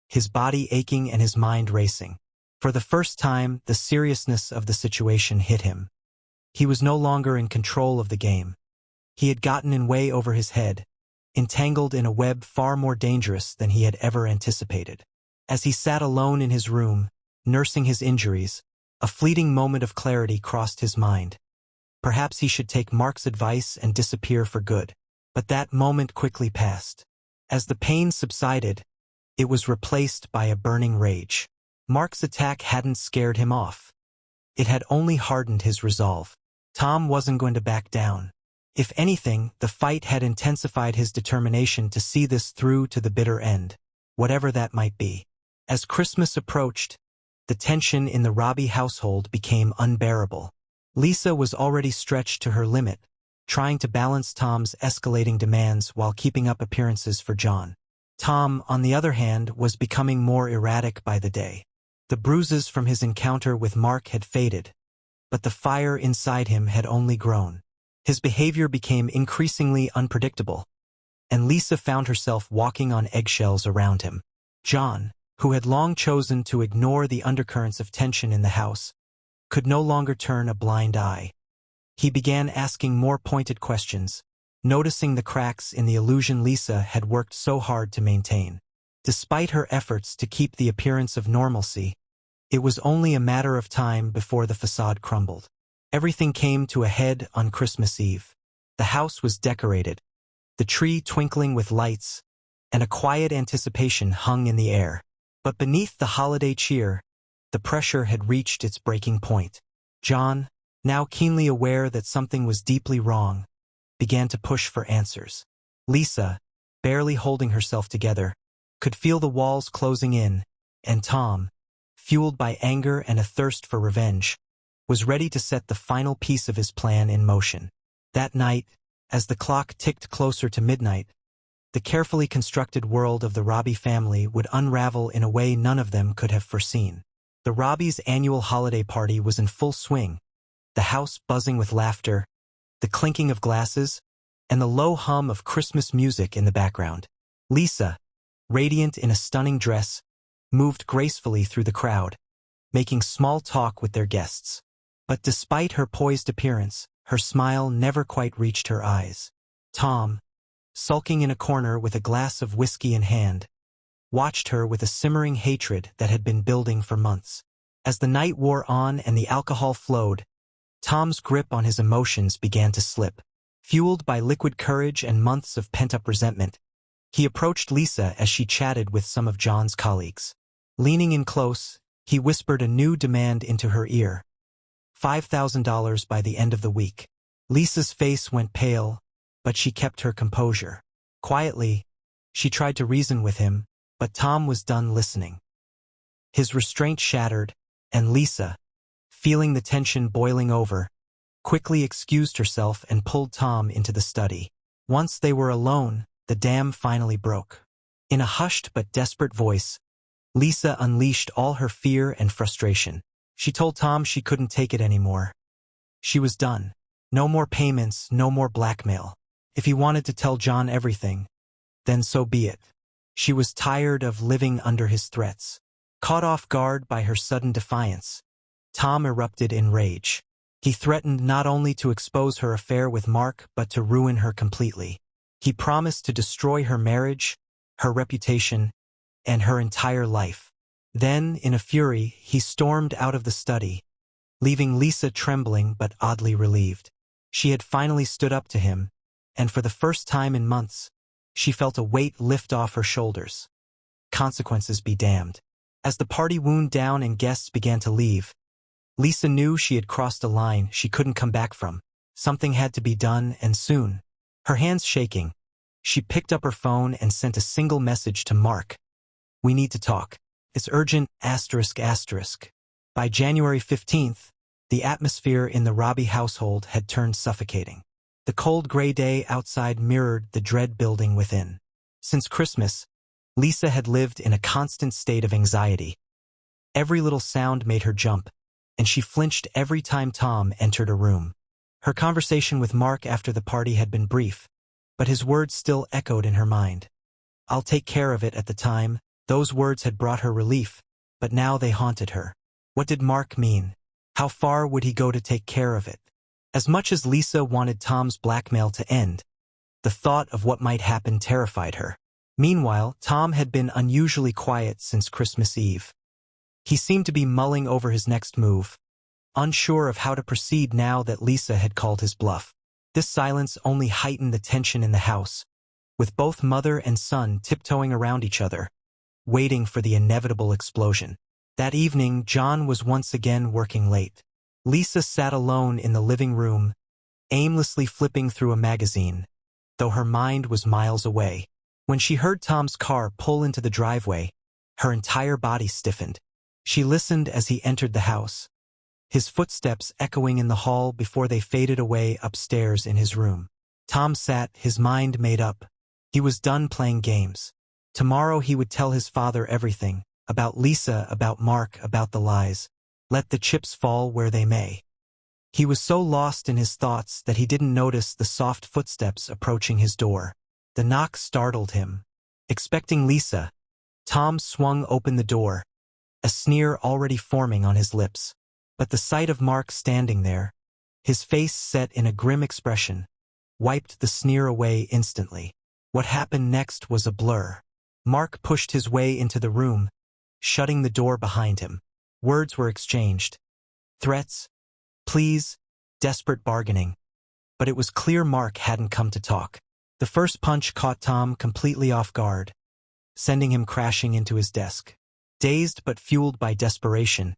his body aching and his mind racing. For the first time, the seriousness of the situation hit him. He was no longer in control of the game. He had gotten in way over his head, entangled in a web far more dangerous than he had ever anticipated. As he sat alone in his room, nursing his injuries, a fleeting moment of clarity crossed his mind. Perhaps he should take Mark's advice and disappear for good. But that moment quickly passed. As the pain subsided, it was replaced by a burning rage. Mark's attack hadn't scared him off. It had only hardened his resolve. Tom wasn't going to back down. If anything, the fight had intensified his determination to see this through to the bitter end, whatever that might be. As Christmas approached, the tension in the Robbie household became unbearable. Lisa was already stretched to her limit, trying to balance Tom's escalating demands while keeping up appearances for John. Tom, on the other hand, was becoming more erratic by the day. The bruises from his encounter with Mark had faded, but the fire inside him had only grown. His behavior became increasingly unpredictable, and Lisa found herself walking on eggshells around him. John, who had long chosen to ignore the undercurrents of tension in the house, could no longer turn a blind eye. He began asking more pointed questions, noticing the cracks in the illusion Lisa had worked so hard to maintain. Despite her efforts to keep the appearance of normalcy, it was only a matter of time before the facade crumbled. Everything came to a head on Christmas Eve. The house was decorated, the tree twinkling with lights, and a quiet anticipation hung in the air. But beneath the holiday cheer, the pressure had reached its breaking point. John, now keenly aware that something was deeply wrong, began to push for answers. Lisa, barely holding herself together, could feel the walls closing in, and Tom, fueled by anger and a thirst for revenge, was ready to set the final piece of his plan in motion. That night, as the clock ticked closer to midnight, the carefully constructed world of the Robbie family would unravel in a way none of them could have foreseen. The Robbies' annual holiday party was in full swing, the house buzzing with laughter, the clinking of glasses, and the low hum of Christmas music in the background. Lisa, radiant in a stunning dress, moved gracefully through the crowd, making small talk with their guests. But despite her poised appearance, her smile never quite reached her eyes. Tom, sulking in a corner with a glass of whiskey in hand, watched her with a simmering hatred that had been building for months. As the night wore on and the alcohol flowed, Tom's grip on his emotions began to slip. Fueled by liquid courage and months of pent-up resentment, he approached Lisa as she chatted with some of John's colleagues. Leaning in close, he whispered a new demand into her ear: $5,000 by the end of the week. Lisa's face went pale, but she kept her composure. Quietly, she tried to reason with him, but Tom was done listening. His restraint shattered, and Lisa, feeling the tension boiling over, quickly excused herself and pulled Tom into the study. Once they were alone, the dam finally broke. In a hushed but desperate voice, Lisa unleashed all her fear and frustration. She told Tom she couldn't take it anymore. She was done. No more payments, no more blackmail. If he wanted to tell John everything, then so be it. She was tired of living under his threats. Caught off guard by her sudden defiance, Tom erupted in rage. He threatened not only to expose her affair with Mark but to ruin her completely. He promised to destroy her marriage, her reputation, and her entire life. Then, in a fury, he stormed out of the study, leaving Lisa trembling but oddly relieved. She had finally stood up to him, and for the first time in months, she felt a weight lift off her shoulders. Consequences be damned. As the party wound down and guests began to leave, Lisa knew she had crossed a line she couldn't come back from. Something had to be done, and soon. Her hands shaking, she picked up her phone and sent a single message to Mark. "We need to talk. It's urgent, ****. By January 15th, the atmosphere in the Robbie household had turned suffocating. The cold gray day outside mirrored the dread building within. Since Christmas, Lisa had lived in a constant state of anxiety. Every little sound made her jump, and she flinched every time Tom entered a room. Her conversation with Mark after the party had been brief, but his words still echoed in her mind. "I'll take care of it." At the time, those words had brought her relief, but now they haunted her. What did Mark mean? How far would he go to take care of it? As much as Lisa wanted Tom's blackmail to end, the thought of what might happen terrified her. Meanwhile, Tom had been unusually quiet since Christmas Eve. He seemed to be mulling over his next move, unsure of how to proceed now that Lisa had called his bluff. This silence only heightened the tension in the house, with both mother and son tiptoeing around each other, waiting for the inevitable explosion. That evening, John was once again working late. Lisa sat alone in the living room, aimlessly flipping through a magazine, though her mind was miles away. When she heard Tom's car pull into the driveway, her entire body stiffened. She listened as he entered the house, his footsteps echoing in the hall before they faded away upstairs in his room. Tom sat, his mind made up. He was done playing games. Tomorrow he would tell his father everything, about Lisa, about Mark, about the lies. Let the chips fall where they may. He was so lost in his thoughts that he didn't notice the soft footsteps approaching his door. The knock startled him. Expecting Lisa, Tom swung open the door, a sneer already forming on his lips. But the sight of Mark standing there, His face set in a grim expression, wiped the sneer away instantly. What happened next was a blur. Mark pushed his way into the room, shutting the door behind him. Words were exchanged. Threats, pleas, desperate bargaining. But it was clear Mark hadn't come to talk. The first punch caught Tom completely off guard, sending him crashing into his desk. Dazed but fueled by desperation,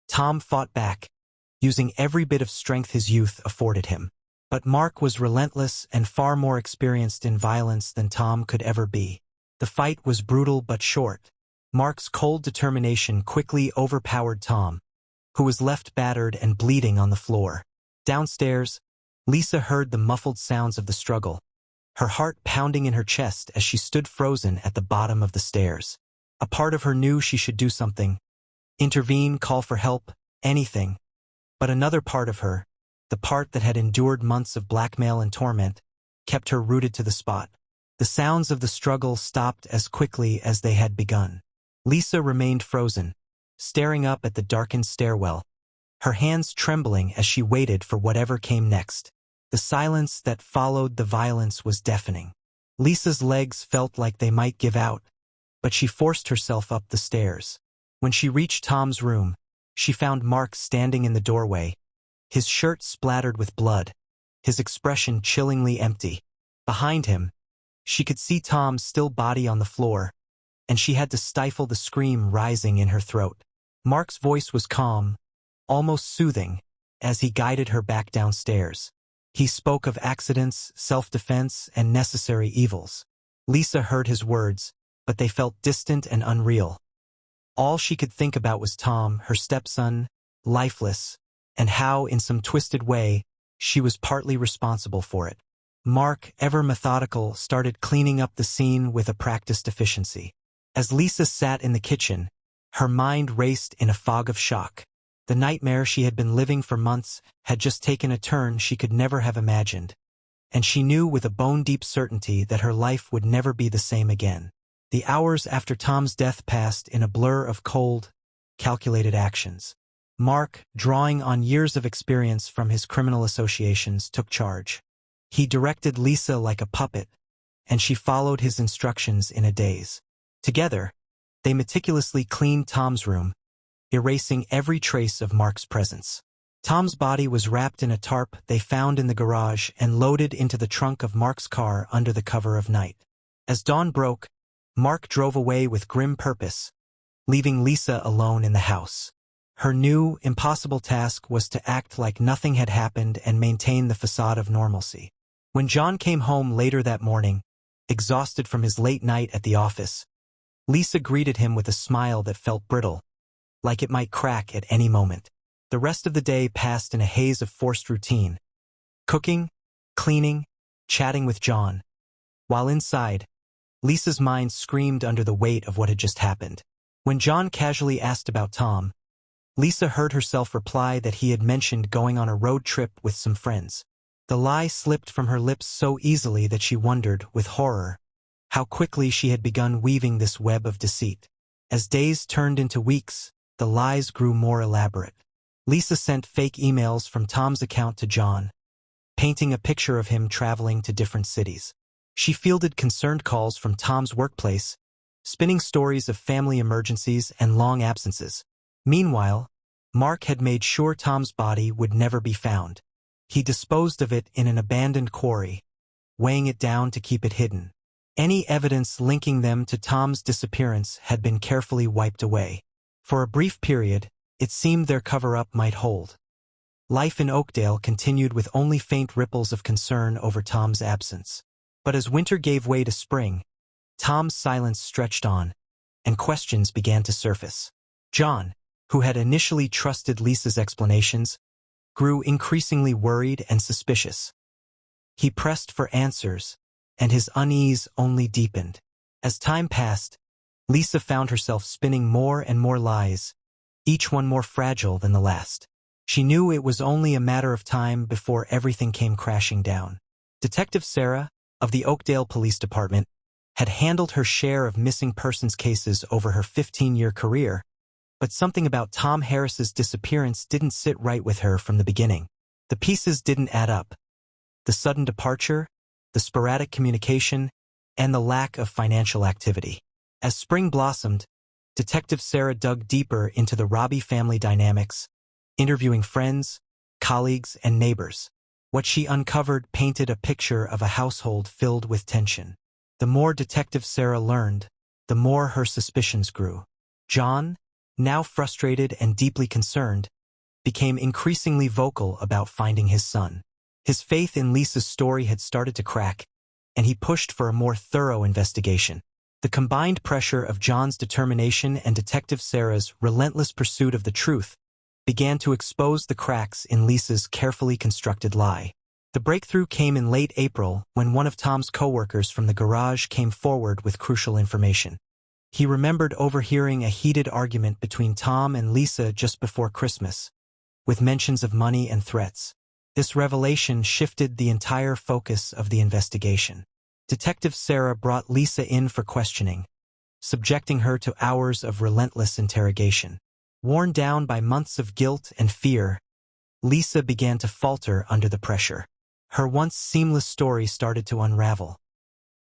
Tom fought back, using every bit of strength his youth afforded him. But Mark was relentless and far more experienced in violence than Tom could ever be. The fight was brutal but short. Mark's cold determination quickly overpowered Tom, who was left battered and bleeding on the floor. Downstairs, Lisa heard the muffled sounds of the struggle, her heart pounding in her chest as she stood frozen at the bottom of the stairs. A part of her knew she should do something, intervene, call for help, anything. But another part of her, the part that had endured months of blackmail and torment, kept her rooted to the spot. The sounds of the struggle stopped as quickly as they had begun. Lisa remained frozen, staring up at the darkened stairwell, her hands trembling as she waited for whatever came next. The silence that followed the violence was deafening. Lisa's legs felt like they might give out, but she forced herself up the stairs. When she reached Tom's room, she found Mark standing in the doorway, his shirt splattered with blood, his expression chillingly empty. Behind him, she could see Tom's still body on the floor, and she had to stifle the scream rising in her throat. Mark's voice was calm, almost soothing, as he guided her back downstairs. He spoke of accidents, self-defense, and necessary evils. Lisa heard his words, but they felt distant and unreal. All she could think about was Tom, her stepson, lifeless, and how, in some twisted way, she was partly responsible for it. Mark, ever methodical, started cleaning up the scene with a practiced efficiency. As Lisa sat in the kitchen, her mind raced in a fog of shock. The nightmare she had been living for months had just taken a turn she could never have imagined, and she knew with a bone-deep certainty that her life would never be the same again. The hours after Tom's death passed in a blur of cold, calculated actions. Mark, drawing on years of experience from his criminal associations, took charge. He directed Lisa like a puppet, and she followed his instructions in a daze. Together, they meticulously cleaned Tom's room, erasing every trace of Mark's presence. Tom's body was wrapped in a tarp they found in the garage and loaded into the trunk of Mark's car under the cover of night. As dawn broke, Mark drove away with grim purpose, leaving Lisa alone in the house. Her new, impossible task was to act like nothing had happened and maintain the facade of normalcy. When John came home later that morning, exhausted from his late night at the office, Lisa greeted him with a smile that felt brittle, like it might crack at any moment. The rest of the day passed in a haze of forced routine. Cooking, cleaning, chatting with John. While inside, Lisa's mind screamed under the weight of what had just happened. When John casually asked about Tom, Lisa heard herself reply that he had mentioned going on a road trip with some friends. The lie slipped from her lips so easily that she wondered, with horror, how quickly she had begun weaving this web of deceit. As days turned into weeks, the lies grew more elaborate. Lisa sent fake emails from Tom's account to John, painting a picture of him traveling to different cities. She fielded concerned calls from Tom's workplace, spinning stories of family emergencies and long absences. Meanwhile, Mark had made sure Tom's body would never be found. He disposed of it in an abandoned quarry, weighing it down to keep it hidden. Any evidence linking them to Tom's disappearance had been carefully wiped away. For a brief period, it seemed their cover-up might hold. Life in Oakdale continued with only faint ripples of concern over Tom's absence. But as winter gave way to spring, Tom's silence stretched on, and questions began to surface. John, who had initially trusted Lisa's explanations, grew increasingly worried and suspicious. He pressed for answers, and his unease only deepened. As time passed, Lisa found herself spinning more and more lies, each one more fragile than the last. She knew it was only a matter of time before everything came crashing down. Detective Sarah, of the Oakdale Police Department, had handled her share of missing persons cases over her 15-year career, but something about Tom Harris's disappearance didn't sit right with her from the beginning. The pieces didn't add up. The sudden departure, the sporadic communication, and the lack of financial activity. As spring blossomed, Detective Sarah dug deeper into the Robbie family dynamics, interviewing friends, colleagues, and neighbors. What she uncovered painted a picture of a household filled with tension. The more Detective Sarah learned, the more her suspicions grew. John, now frustrated and deeply concerned, became increasingly vocal about finding his son. His faith in Lisa's story had started to crack, and he pushed for a more thorough investigation. The combined pressure of John's determination and Detective Sarah's relentless pursuit of the truth began to expose the cracks in Lisa's carefully constructed lie. The breakthrough came in late April when one of Tom's coworkers from the garage came forward with crucial information. He remembered overhearing a heated argument between Tom and Lisa just before Christmas, with mentions of money and threats. This revelation shifted the entire focus of the investigation. Detective Sarah brought Lisa in for questioning, subjecting her to hours of relentless interrogation. Worn down by months of guilt and fear, Lisa began to falter under the pressure. Her once seamless story started to unravel.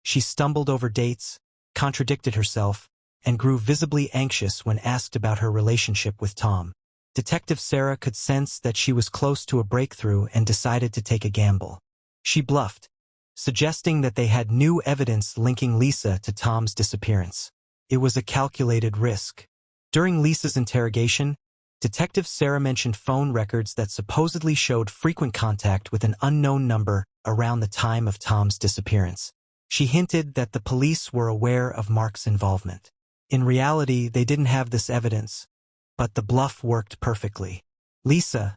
She stumbled over dates, contradicted herself, and grew visibly anxious when asked about her relationship with Tom. Detective Sarah could sense that she was close to a breakthrough and decided to take a gamble. She bluffed, suggesting that they had new evidence linking Lisa to Tom's disappearance. It was a calculated risk. During Lisa's interrogation, Detective Sarah mentioned phone records that supposedly showed frequent contact with an unknown number around the time of Tom's disappearance. She hinted that the police were aware of Mark's involvement. In reality, they didn't have this evidence, but the bluff worked perfectly. Lisa,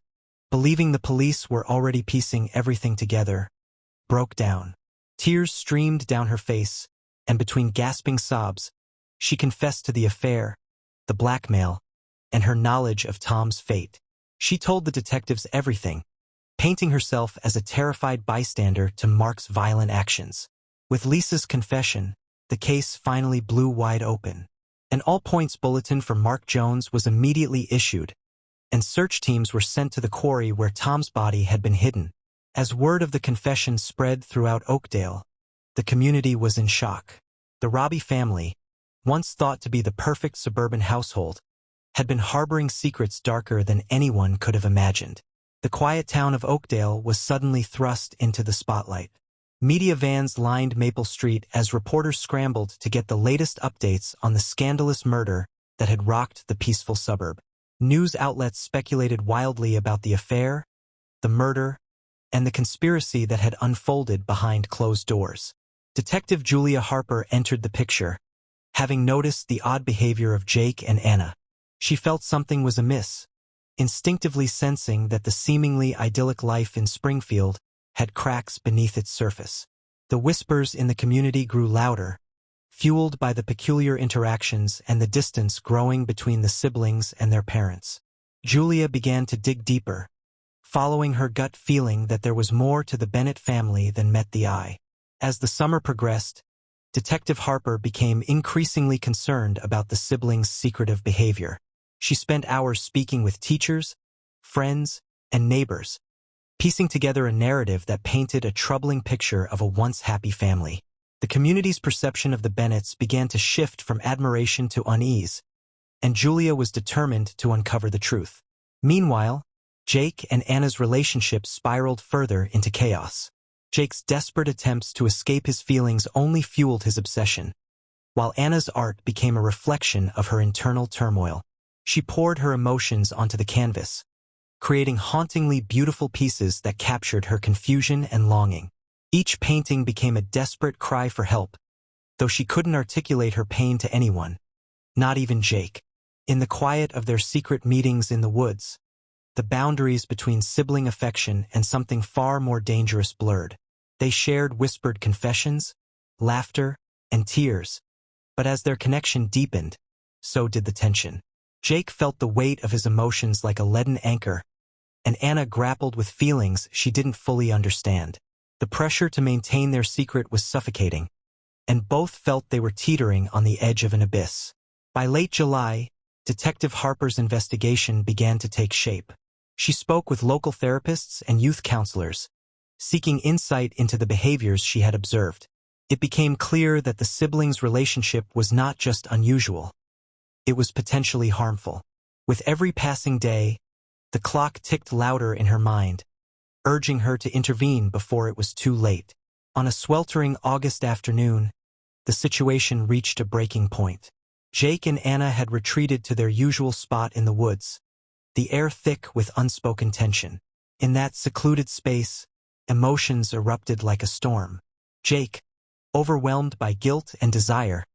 believing the police were already piecing everything together, broke down. Tears streamed down her face, and between gasping sobs, she confessed to the affair, the blackmail, and her knowledge of Tom's fate. She told the detectives everything, painting herself as a terrified bystander to Mark's violent actions. With Lisa's confession, the case finally blew wide open. An all-points bulletin for Mark Jones was immediately issued, and search teams were sent to the quarry where Tom's body had been hidden. As word of the confession spread throughout Oakdale, the community was in shock. The Robbie family, once thought to be the perfect suburban household, had been harboring secrets darker than anyone could have imagined. The quiet town of Oakdale was suddenly thrust into the spotlight. Media vans lined Maple Street as reporters scrambled to get the latest updates on the scandalous murder that had rocked the peaceful suburb. News outlets speculated wildly about the affair, the murder, and the conspiracy that had unfolded behind closed doors. Detective Julia Harper entered the picture, having noticed the odd behavior of Jake and Anna. She felt something was amiss, instinctively sensing that the seemingly idyllic life in Springfield had cracks beneath its surface. The whispers in the community grew louder, fueled by the peculiar interactions and the distance growing between the siblings and their parents. Julia began to dig deeper, following her gut feeling that there was more to the Bennett family than met the eye. As the summer progressed, Detective Harper became increasingly concerned about the siblings' secretive behavior. She spent hours speaking with teachers, friends, and neighbors, piecing together a narrative that painted a troubling picture of a once happy family. The community's perception of the Bennetts began to shift from admiration to unease, and Julia was determined to uncover the truth. Meanwhile, Jake and Anna's relationship spiraled further into chaos. Jake's desperate attempts to escape his feelings only fueled his obsession, while Anna's art became a reflection of her internal turmoil. She poured her emotions onto the canvas, creating hauntingly beautiful pieces that captured her confusion and longing. Each painting became a desperate cry for help, though she couldn't articulate her pain to anyone, not even Jake. In the quiet of their secret meetings in the woods, the boundaries between sibling affection and something far more dangerous blurred. They shared whispered confessions, laughter, and tears, but as their connection deepened, so did the tension. Jake felt the weight of his emotions like a leaden anchor, and Anna grappled with feelings she didn't fully understand. The pressure to maintain their secret was suffocating, and both felt they were teetering on the edge of an abyss. By late July, Detective Harper's investigation began to take shape. She spoke with local therapists and youth counselors, seeking insight into the behaviors she had observed. It became clear that the siblings' relationship was not just unusual. It was potentially harmful. With every passing day, the clock ticked louder in her mind, urging her to intervene before it was too late. On a sweltering August afternoon, the situation reached a breaking point. Jake and Anna had retreated to their usual spot in the woods, the air thick with unspoken tension. In that secluded space, emotions erupted like a storm. Jake, overwhelmed by guilt and desire,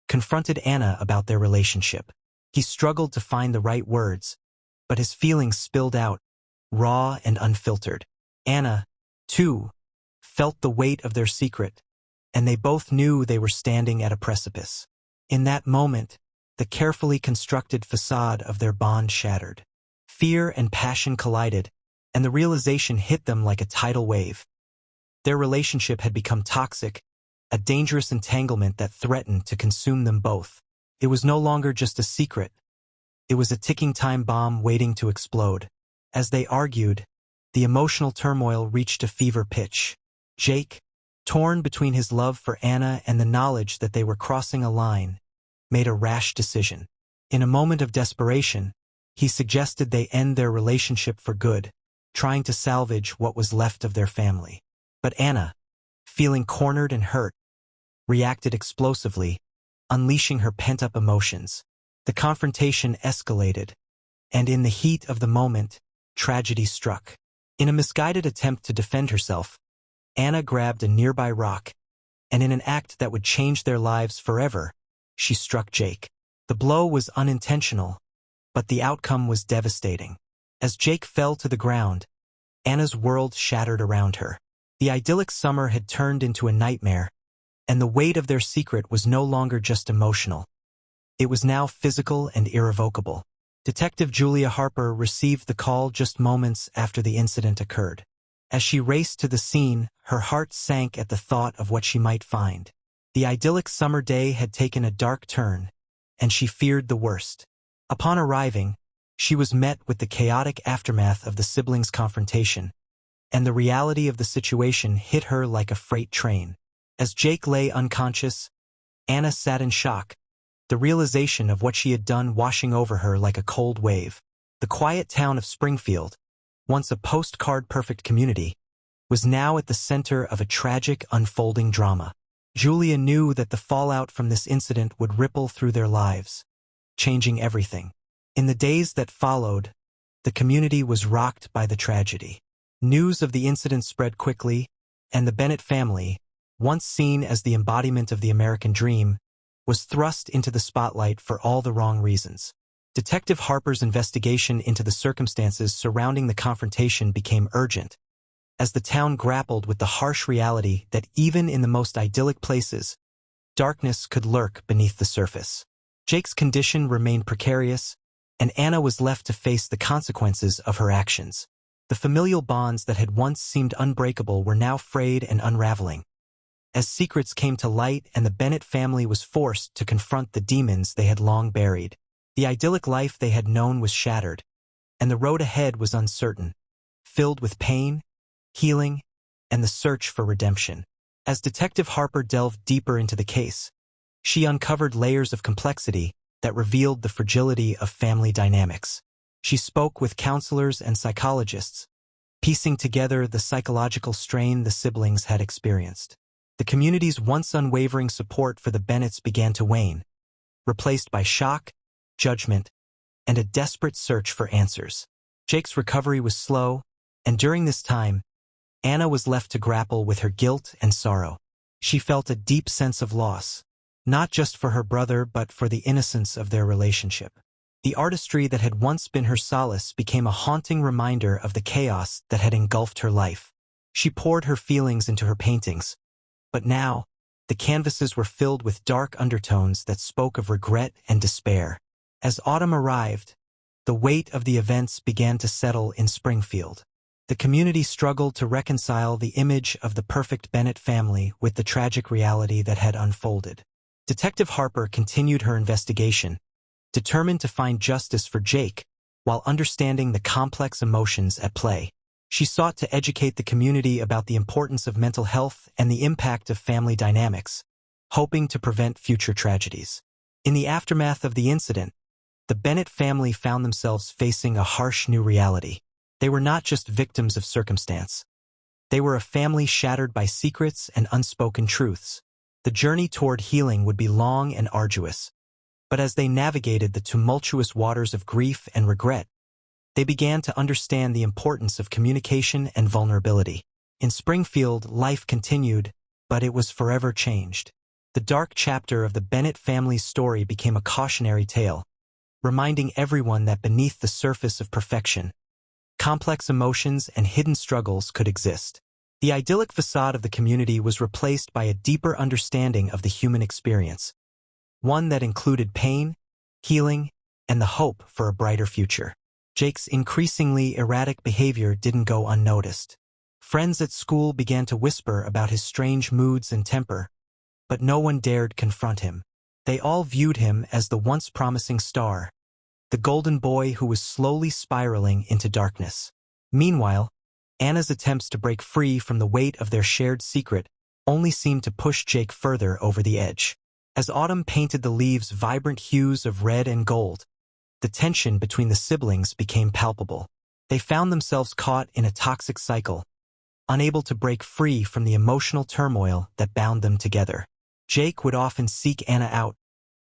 confronted Anna about their relationship. He struggled to find the right words, but his feelings spilled out, raw and unfiltered. Anna, too, felt the weight of their secret, and they both knew they were standing at a precipice. In that moment, the carefully constructed facade of their bond shattered. Fear and passion collided, and the realization hit them like a tidal wave. Their relationship had become toxic, a dangerous entanglement that threatened to consume them both. It was no longer just a secret. It was a ticking time bomb waiting to explode. As they argued, the emotional turmoil reached a fever pitch. Jake, torn between his love for Anna and the knowledge that they were crossing a line, made a rash decision. In a moment of desperation, he suggested they end their relationship for good, trying to salvage what was left of their family. But Anna, feeling cornered and hurt, reacted explosively, unleashing her pent-up emotions. The confrontation escalated, and in the heat of the moment, tragedy struck. In a misguided attempt to defend herself, Anna grabbed a nearby rock, and in an act that would change their lives forever, she struck Jake. The blow was unintentional, but the outcome was devastating. As Jake fell to the ground, Anna's world shattered around her. The idyllic summer had turned into a nightmare, and the weight of their secret was no longer just emotional. It was now physical and irrevocable. Detective Julia Harper received the call just moments after the incident occurred. As she raced to the scene, her heart sank at the thought of what she might find. The idyllic summer day had taken a dark turn, and she feared the worst. Upon arriving, she was met with the chaotic aftermath of the siblings' confrontation, and the reality of the situation hit her like a freight train. As Jake lay unconscious, Anna sat in shock, the realization of what she had done washing over her like a cold wave. The quiet town of Springfield, once a postcard-perfect community, was now at the center of a tragic, unfolding drama. Julia knew that the fallout from this incident would ripple through their lives, changing everything. In the days that followed, the community was rocked by the tragedy. News of the incident spread quickly, and the Bennett family, once seen as the embodiment of the American dream, was thrust into the spotlight for all the wrong reasons. Detective Harper's investigation into the circumstances surrounding the confrontation became urgent, as the town grappled with the harsh reality that even in the most idyllic places, darkness could lurk beneath the surface. Jake's condition remained precarious, and Anna was left to face the consequences of her actions. The familial bonds that had once seemed unbreakable were now frayed and unraveling, as secrets came to light and the Bennett family was forced to confront the demons they had long buried. The idyllic life they had known was shattered, and the road ahead was uncertain, filled with pain, healing, and the search for redemption. As Detective Harper delved deeper into the case, she uncovered layers of complexity that revealed the fragility of family dynamics. She spoke with counselors and psychologists, piecing together the psychological strain the siblings had experienced. The community's once unwavering support for the Bennetts began to wane, replaced by shock, judgment, and a desperate search for answers. Jake's recovery was slow, and during this time, Anna was left to grapple with her guilt and sorrow. She felt a deep sense of loss, not just for her brother but for the innocence of their relationship. The artistry that had once been her solace became a haunting reminder of the chaos that had engulfed her life. She poured her feelings into her paintings, but now, the canvases were filled with dark undertones that spoke of regret and despair. As autumn arrived, the weight of the events began to settle in Springfield. The community struggled to reconcile the image of the perfect Bennett family with the tragic reality that had unfolded. Detective Harper continued her investigation, determined to find justice for Jake, while understanding the complex emotions at play. She sought to educate the community about the importance of mental health and the impact of family dynamics, hoping to prevent future tragedies. In the aftermath of the incident, the Bennett family found themselves facing a harsh new reality. They were not just victims of circumstance. They were a family shattered by secrets and unspoken truths. The journey toward healing would be long and arduous, but as they navigated the tumultuous waters of grief and regret, they began to understand the importance of communication and vulnerability. In Springfield, life continued, but it was forever changed. The dark chapter of the Bennett family's story became a cautionary tale, reminding everyone that beneath the surface of perfection, complex emotions and hidden struggles could exist. The idyllic facade of the community was replaced by a deeper understanding of the human experience, one that included pain, healing, and the hope for a brighter future. Jake's increasingly erratic behavior didn't go unnoticed. Friends at school began to whisper about his strange moods and temper, but no one dared confront him. They all viewed him as the once promising star, the golden boy who was slowly spiraling into darkness. Meanwhile, Anna's attempts to break free from the weight of their shared secret only seemed to push Jake further over the edge. As autumn painted the leaves vibrant hues of red and gold, the tension between the siblings became palpable. They found themselves caught in a toxic cycle, unable to break free from the emotional turmoil that bound them together. Jake would often seek Anna out,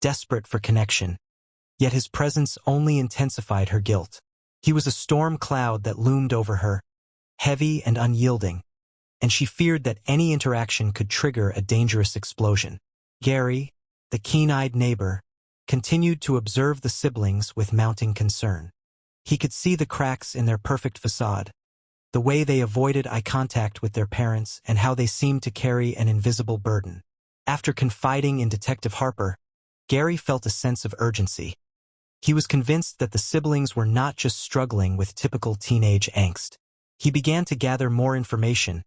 desperate for connection, yet his presence only intensified her guilt. He was a storm cloud that loomed over her, heavy and unyielding, and she feared that any interaction could trigger a dangerous explosion. Gary, the keen-eyed neighbor, continued to observe the siblings with mounting concern. He could see the cracks in their perfect facade, the way they avoided eye contact with their parents and how they seemed to carry an invisible burden. After confiding in Detective Harper, Gary felt a sense of urgency. He was convinced that the siblings were not just struggling with typical teenage angst. He began to gather more information,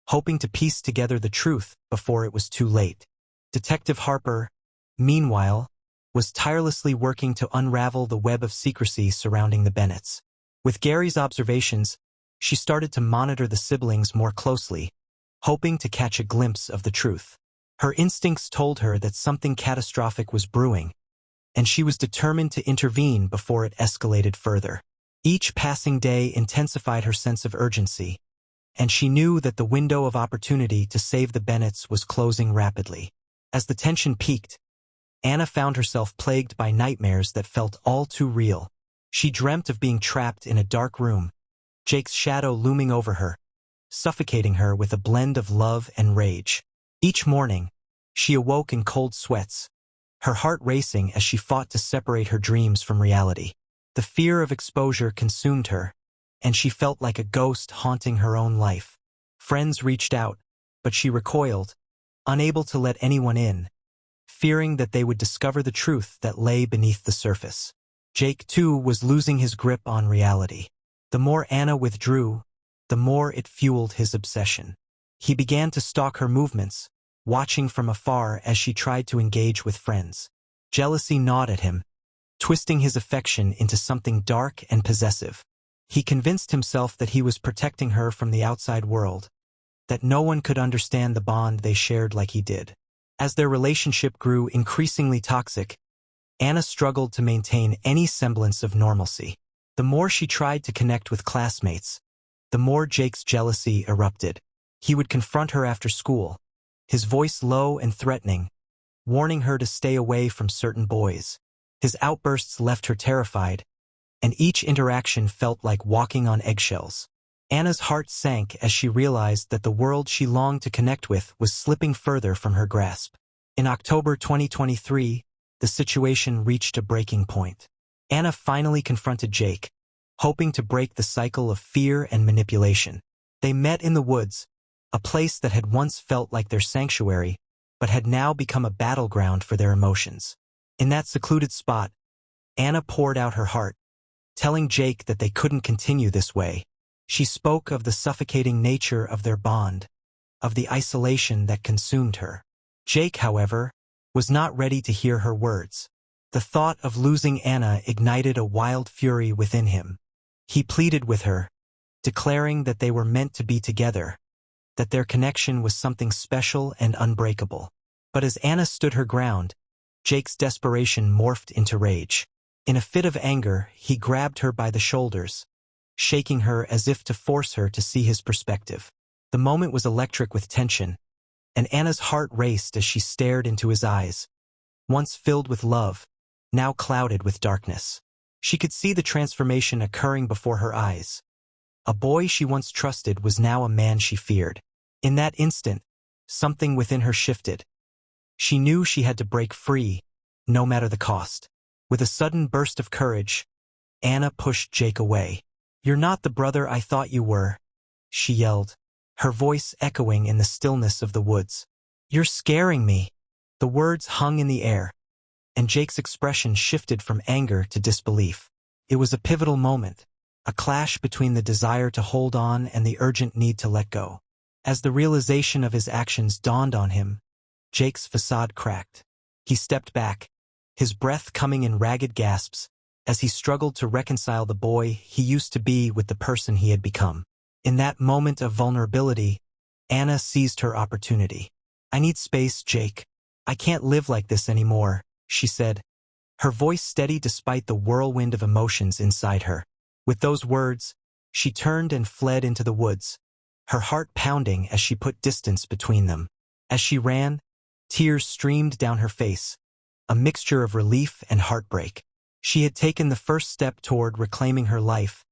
hoping to piece together the truth before it was too late. Detective Harper, meanwhile, was tirelessly working to unravel the web of secrecy surrounding the Bennetts. With Gary's observations, she started to monitor the siblings more closely, hoping to catch a glimpse of the truth. Her instincts told her that something catastrophic was brewing, and she was determined to intervene before it escalated further. Each passing day intensified her sense of urgency, and she knew that the window of opportunity to save the Bennetts was closing rapidly. As the tension peaked, Anna found herself plagued by nightmares that felt all too real. She dreamt of being trapped in a dark room, Jake's shadow looming over her, suffocating her with a blend of love and rage. Each morning, she awoke in cold sweats, her heart racing as she fought to separate her dreams from reality. The fear of exposure consumed her, and she felt like a ghost haunting her own life. Friends reached out, but she recoiled, unable to let anyone in, fearing that they would discover the truth that lay beneath the surface. Jake, too, was losing his grip on reality. The more Anna withdrew, the more it fueled his obsession. He began to stalk her movements, watching from afar as she tried to engage with friends. Jealousy gnawed at him, twisting his affection into something dark and possessive. He convinced himself that he was protecting her from the outside world, that no one could understand the bond they shared like he did. As their relationship grew increasingly toxic, Anna struggled to maintain any semblance of normalcy. The more she tried to connect with classmates, the more Jake's jealousy erupted. He would confront her after school, his voice low and threatening, warning her to stay away from certain boys. His outbursts left her terrified, and each interaction felt like walking on eggshells. Anna's heart sank as she realized that the world she longed to connect with was slipping further from her grasp. In October 2023, the situation reached a breaking point. Anna finally confronted Jake, hoping to break the cycle of fear and manipulation. They met in the woods, a place that had once felt like their sanctuary, but had now become a battleground for their emotions. In that secluded spot, Anna poured out her heart, telling Jake that they couldn't continue this way. She spoke of the suffocating nature of their bond, of the isolation that consumed her. Jake, however, was not ready to hear her words. The thought of losing Anna ignited a wild fury within him. He pleaded with her, declaring that they were meant to be together, that their connection was something special and unbreakable. But as Anna stood her ground, Jake's desperation morphed into rage. In a fit of anger, he grabbed her by the shoulders, shaking her as if to force her to see his perspective. The moment was electric with tension, and Anna's heart raced as she stared into his eyes, once filled with love, now clouded with darkness. She could see the transformation occurring before her eyes. A boy she once trusted was now a man she feared. In that instant, something within her shifted. She knew she had to break free, no matter the cost. With a sudden burst of courage, Anna pushed Jake away. "You're not the brother I thought you were," she yelled, her voice echoing in the stillness of the woods. "You're scaring me." The words hung in the air, and Jake's expression shifted from anger to disbelief. It was a pivotal moment, a clash between the desire to hold on and the urgent need to let go. As the realization of his actions dawned on him, Jake's facade cracked. He stepped back, his breath coming in ragged gasps, as he struggled to reconcile the boy he used to be with the person he had become. In that moment of vulnerability, Anna seized her opportunity. "I need space, Jake. I can't live like this anymore," she said, her voice steady despite the whirlwind of emotions inside her. With those words, she turned and fled into the woods, her heart pounding as she put distance between them. As she ran, tears streamed down her face, a mixture of relief and heartbreak. She had taken the first step toward reclaiming her life,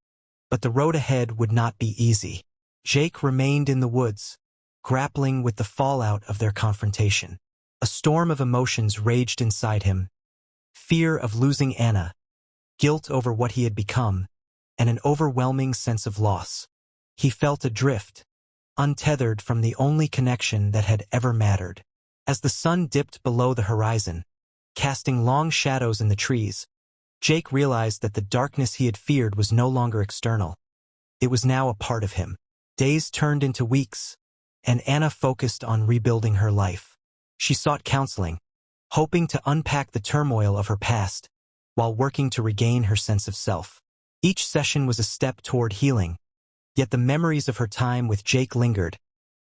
but the road ahead would not be easy. Jake remained in the woods, grappling with the fallout of their confrontation. A storm of emotions raged inside him: fear of losing Anna, guilt over what he had become, and an overwhelming sense of loss. He felt adrift, untethered from the only connection that had ever mattered. As the sun dipped below the horizon, casting long shadows in the trees, Jake realized that the darkness he had feared was no longer external. It was now a part of him. Days turned into weeks, and Anna focused on rebuilding her life. She sought counseling, hoping to unpack the turmoil of her past, while working to regain her sense of self. Each session was a step toward healing, yet the memories of her time with Jake lingered,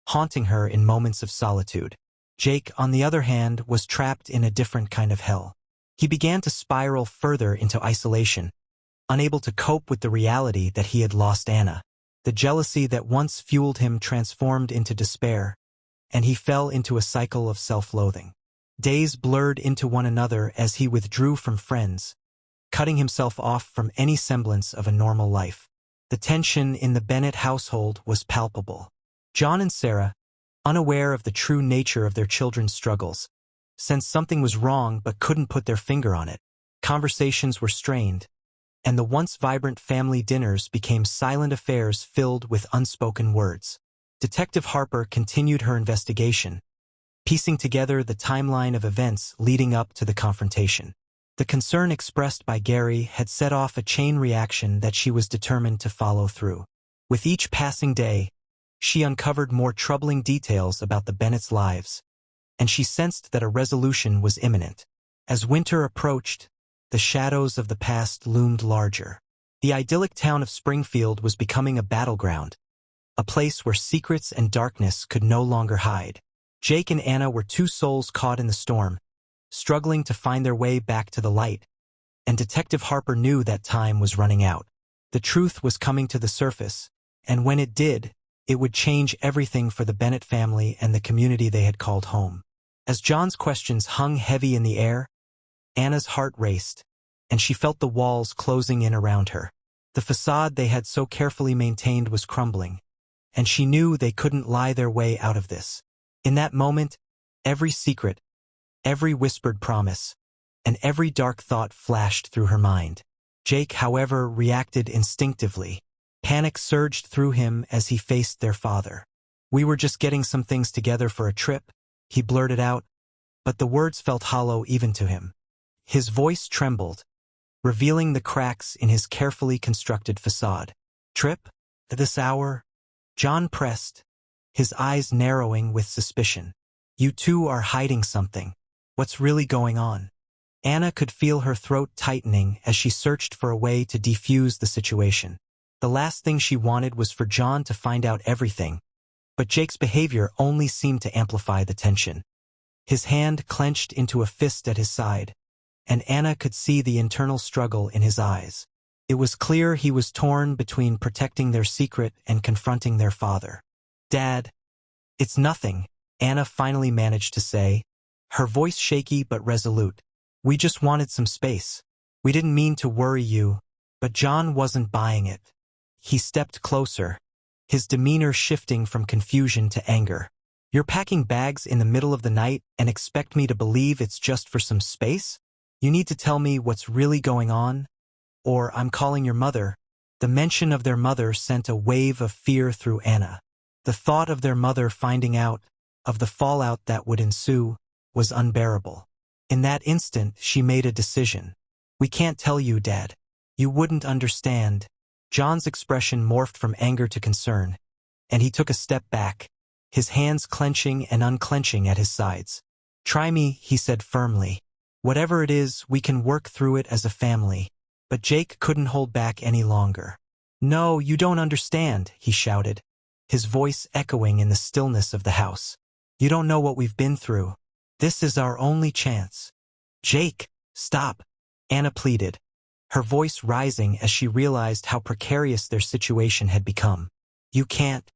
haunting her in moments of solitude. Jake, on the other hand, was trapped in a different kind of hell. He began to spiral further into isolation, unable to cope with the reality that he had lost Anna. The jealousy that once fueled him transformed into despair, and he fell into a cycle of self-loathing. Days blurred into one another as he withdrew from friends, cutting himself off from any semblance of a normal life. The tension in the Bennett household was palpable. John and Sarah, unaware of the true nature of their children's struggles, sensed something was wrong but couldn't put their finger on it. Conversations were strained, and the once vibrant family dinners became silent affairs filled with unspoken words. Detective Harper continued her investigation, piecing together the timeline of events leading up to the confrontation. The concern expressed by Gary had set off a chain reaction that she was determined to follow through. With each passing day, she uncovered more troubling details about the Bennett's lives, and she sensed that a resolution was imminent. As winter approached, the shadows of the past loomed larger. The idyllic town of Springfield was becoming a battleground, a place where secrets and darkness could no longer hide. Jake and Anna were two souls caught in the storm, struggling to find their way back to the light, and Detective Harper knew that time was running out. The truth was coming to the surface, and when it did, it would change everything for the Bennett family and the community they had called home. As John's questions hung heavy in the air, Anna's heart raced, and she felt the walls closing in around her. The facade they had so carefully maintained was crumbling, and she knew they couldn't lie their way out of this. In that moment, every secret, every whispered promise, and every dark thought flashed through her mind. Jake, however, reacted instinctively. Panic surged through him as he faced their father. "We were just getting some things together for a trip," he blurted out, but the words felt hollow even to him. His voice trembled, revealing the cracks in his carefully constructed facade. "Trip? At this hour?" John pressed, his eyes narrowing with suspicion. "You two are hiding something. What's really going on?" Anna could feel her throat tightening as she searched for a way to defuse the situation. The last thing she wanted was for John to find out everything, but Jake's behavior only seemed to amplify the tension. His hand clenched into a fist at his side, and Anna could see the internal struggle in his eyes. It was clear he was torn between protecting their secret and confronting their father. "Dad, it's nothing," Anna finally managed to say, her voice shaky but resolute. "We just wanted some space. We didn't mean to worry you." But John wasn't buying it. He stepped closer, his demeanor shifting from confusion to anger. "You're packing bags in the middle of the night and expect me to believe it's just for some space? You need to tell me what's really going on, or I'm calling your mother." The mention of their mother sent a wave of fear through Anna. The thought of their mother finding out, of the fallout that would ensue, was unbearable. In that instant, she made a decision. "We can't tell you, Dad. You wouldn't understand." John's expression morphed from anger to concern, and he took a step back, his hands clenching and unclenching at his sides. "Try me," he said firmly. "Whatever it is, we can work through it as a family." But Jake couldn't hold back any longer. "No, you don't understand," he shouted, his voice echoing in the stillness of the house. "You don't know what we've been through. This is our only chance." "Jake, stop," Anna pleaded, her voice rising as she realized how precarious their situation had become. "You can't."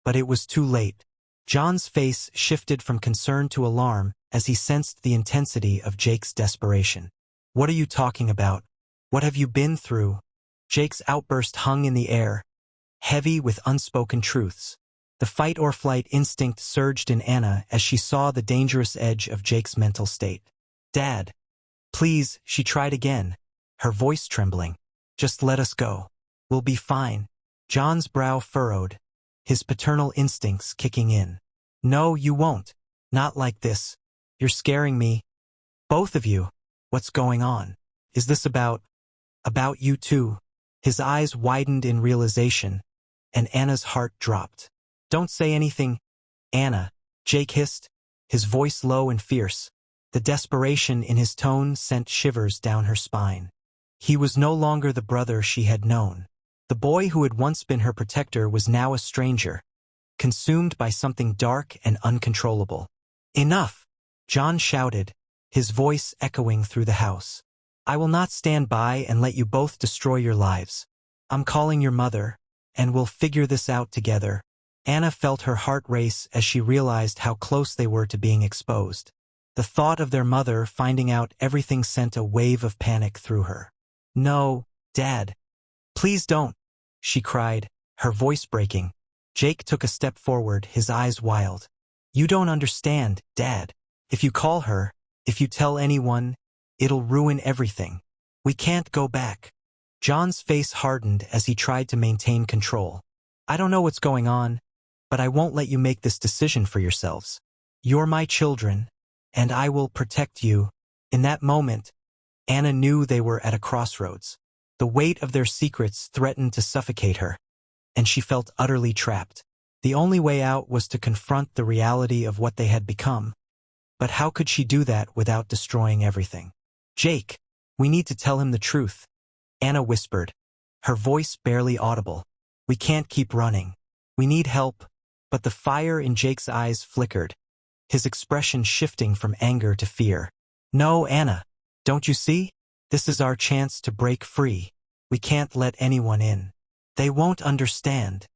But it was too late. John's face shifted from concern to alarm as he sensed the intensity of Jake's desperation. "What are you talking about? What have you been through?" Jake's outburst hung in the air, heavy with unspoken truths. The fight-or-flight instinct surged in Anna as she saw the dangerous edge of Jake's mental state. "Dad, please," she tried again, her voice trembling. "Just let us go. We'll be fine." John's brow furrowed, his paternal instincts kicking in. "No, you won't. Not like this. You're scaring me. Both of you. What's going on? Is this about you too?" His eyes widened in realization, and Anna's heart dropped. "Don't say anything, Anna," Jake hissed, his voice low and fierce. The desperation in his tone sent shivers down her spine. He was no longer the brother she had known. The boy who had once been her protector was now a stranger, consumed by something dark and uncontrollable. "Enough!" John shouted, his voice echoing through the house. "I will not stand by and let you both destroy your lives. I'm calling your mother, and we'll figure this out together." Anna felt her heart race as she realized how close they were to being exposed. The thought of their mother finding out everything sent a wave of panic through her. "No, Dad. Please don't," she cried, her voice breaking. Jake took a step forward, his eyes wild. "You don't understand, Dad. If you call her, if you tell anyone, it'll ruin everything. We can't go back." John's face hardened as he tried to maintain control. "I don't know what's going on, but I won't let you make this decision for yourselves. You're my children, and I will protect you." In that moment, Anna knew they were at a crossroads. The weight of their secrets threatened to suffocate her, and she felt utterly trapped. The only way out was to confront the reality of what they had become. But how could she do that without destroying everything? "Jake, we need to tell him the truth," Anna whispered, her voice barely audible. "We can't keep running. We need help." But the fire in Jake's eyes flickered, his expression shifting from anger to fear. "No, Anna. Don't you see? This is our chance to break free. We can't let anyone in. They won't understand."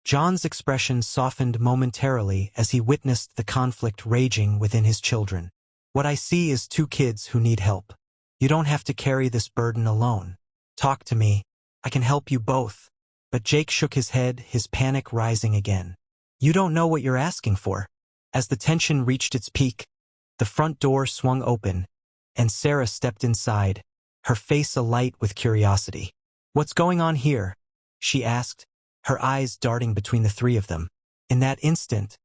John's expression softened momentarily as he witnessed the conflict raging within his children. "What I see is two kids who need help. You don't have to carry this burden alone. Talk to me. I can help you both." But Jake shook his head, his panic rising again. "You don't know what you're asking for." As the tension reached its peak, the front door swung open, and Sarah stepped inside, her face alight with curiosity. "What's going on here?" she asked, her eyes darting between the three of them. In that instant,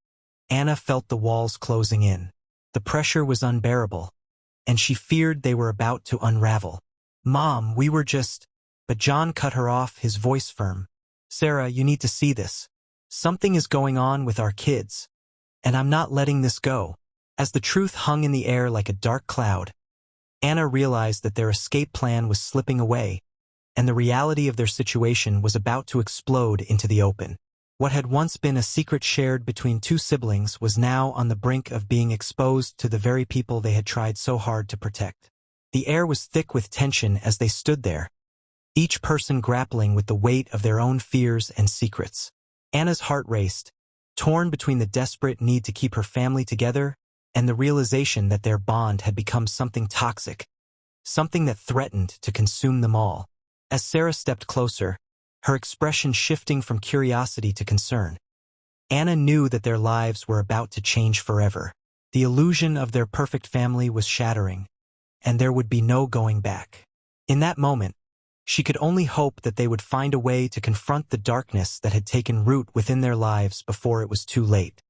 Anna felt the walls closing in. The pressure was unbearable, and she feared they were about to unravel. "Mom, we were just—" But John cut her off, his voice firm. "Sarah, you need to see this. Something is going on with our kids, and I'm not letting this go." As the truth hung in the air like a dark cloud, Anna realized that their escape plan was slipping away, and the reality of their situation was about to explode into the open. What had once been a secret shared between two siblings was now on the brink of being exposed to the very people they had tried so hard to protect. The air was thick with tension as they stood there, each person grappling with the weight of their own fears and secrets. Anna's heart raced, torn between the desperate need to keep her family together and the realization that their bond had become something toxic, something that threatened to consume them all. As Sarah stepped closer, her expression shifting from curiosity to concern, Anna knew that their lives were about to change forever. The illusion of their perfect family was shattering, and there would be no going back. In that moment, she could only hope that they would find a way to confront the darkness that had taken root within their lives before it was too late.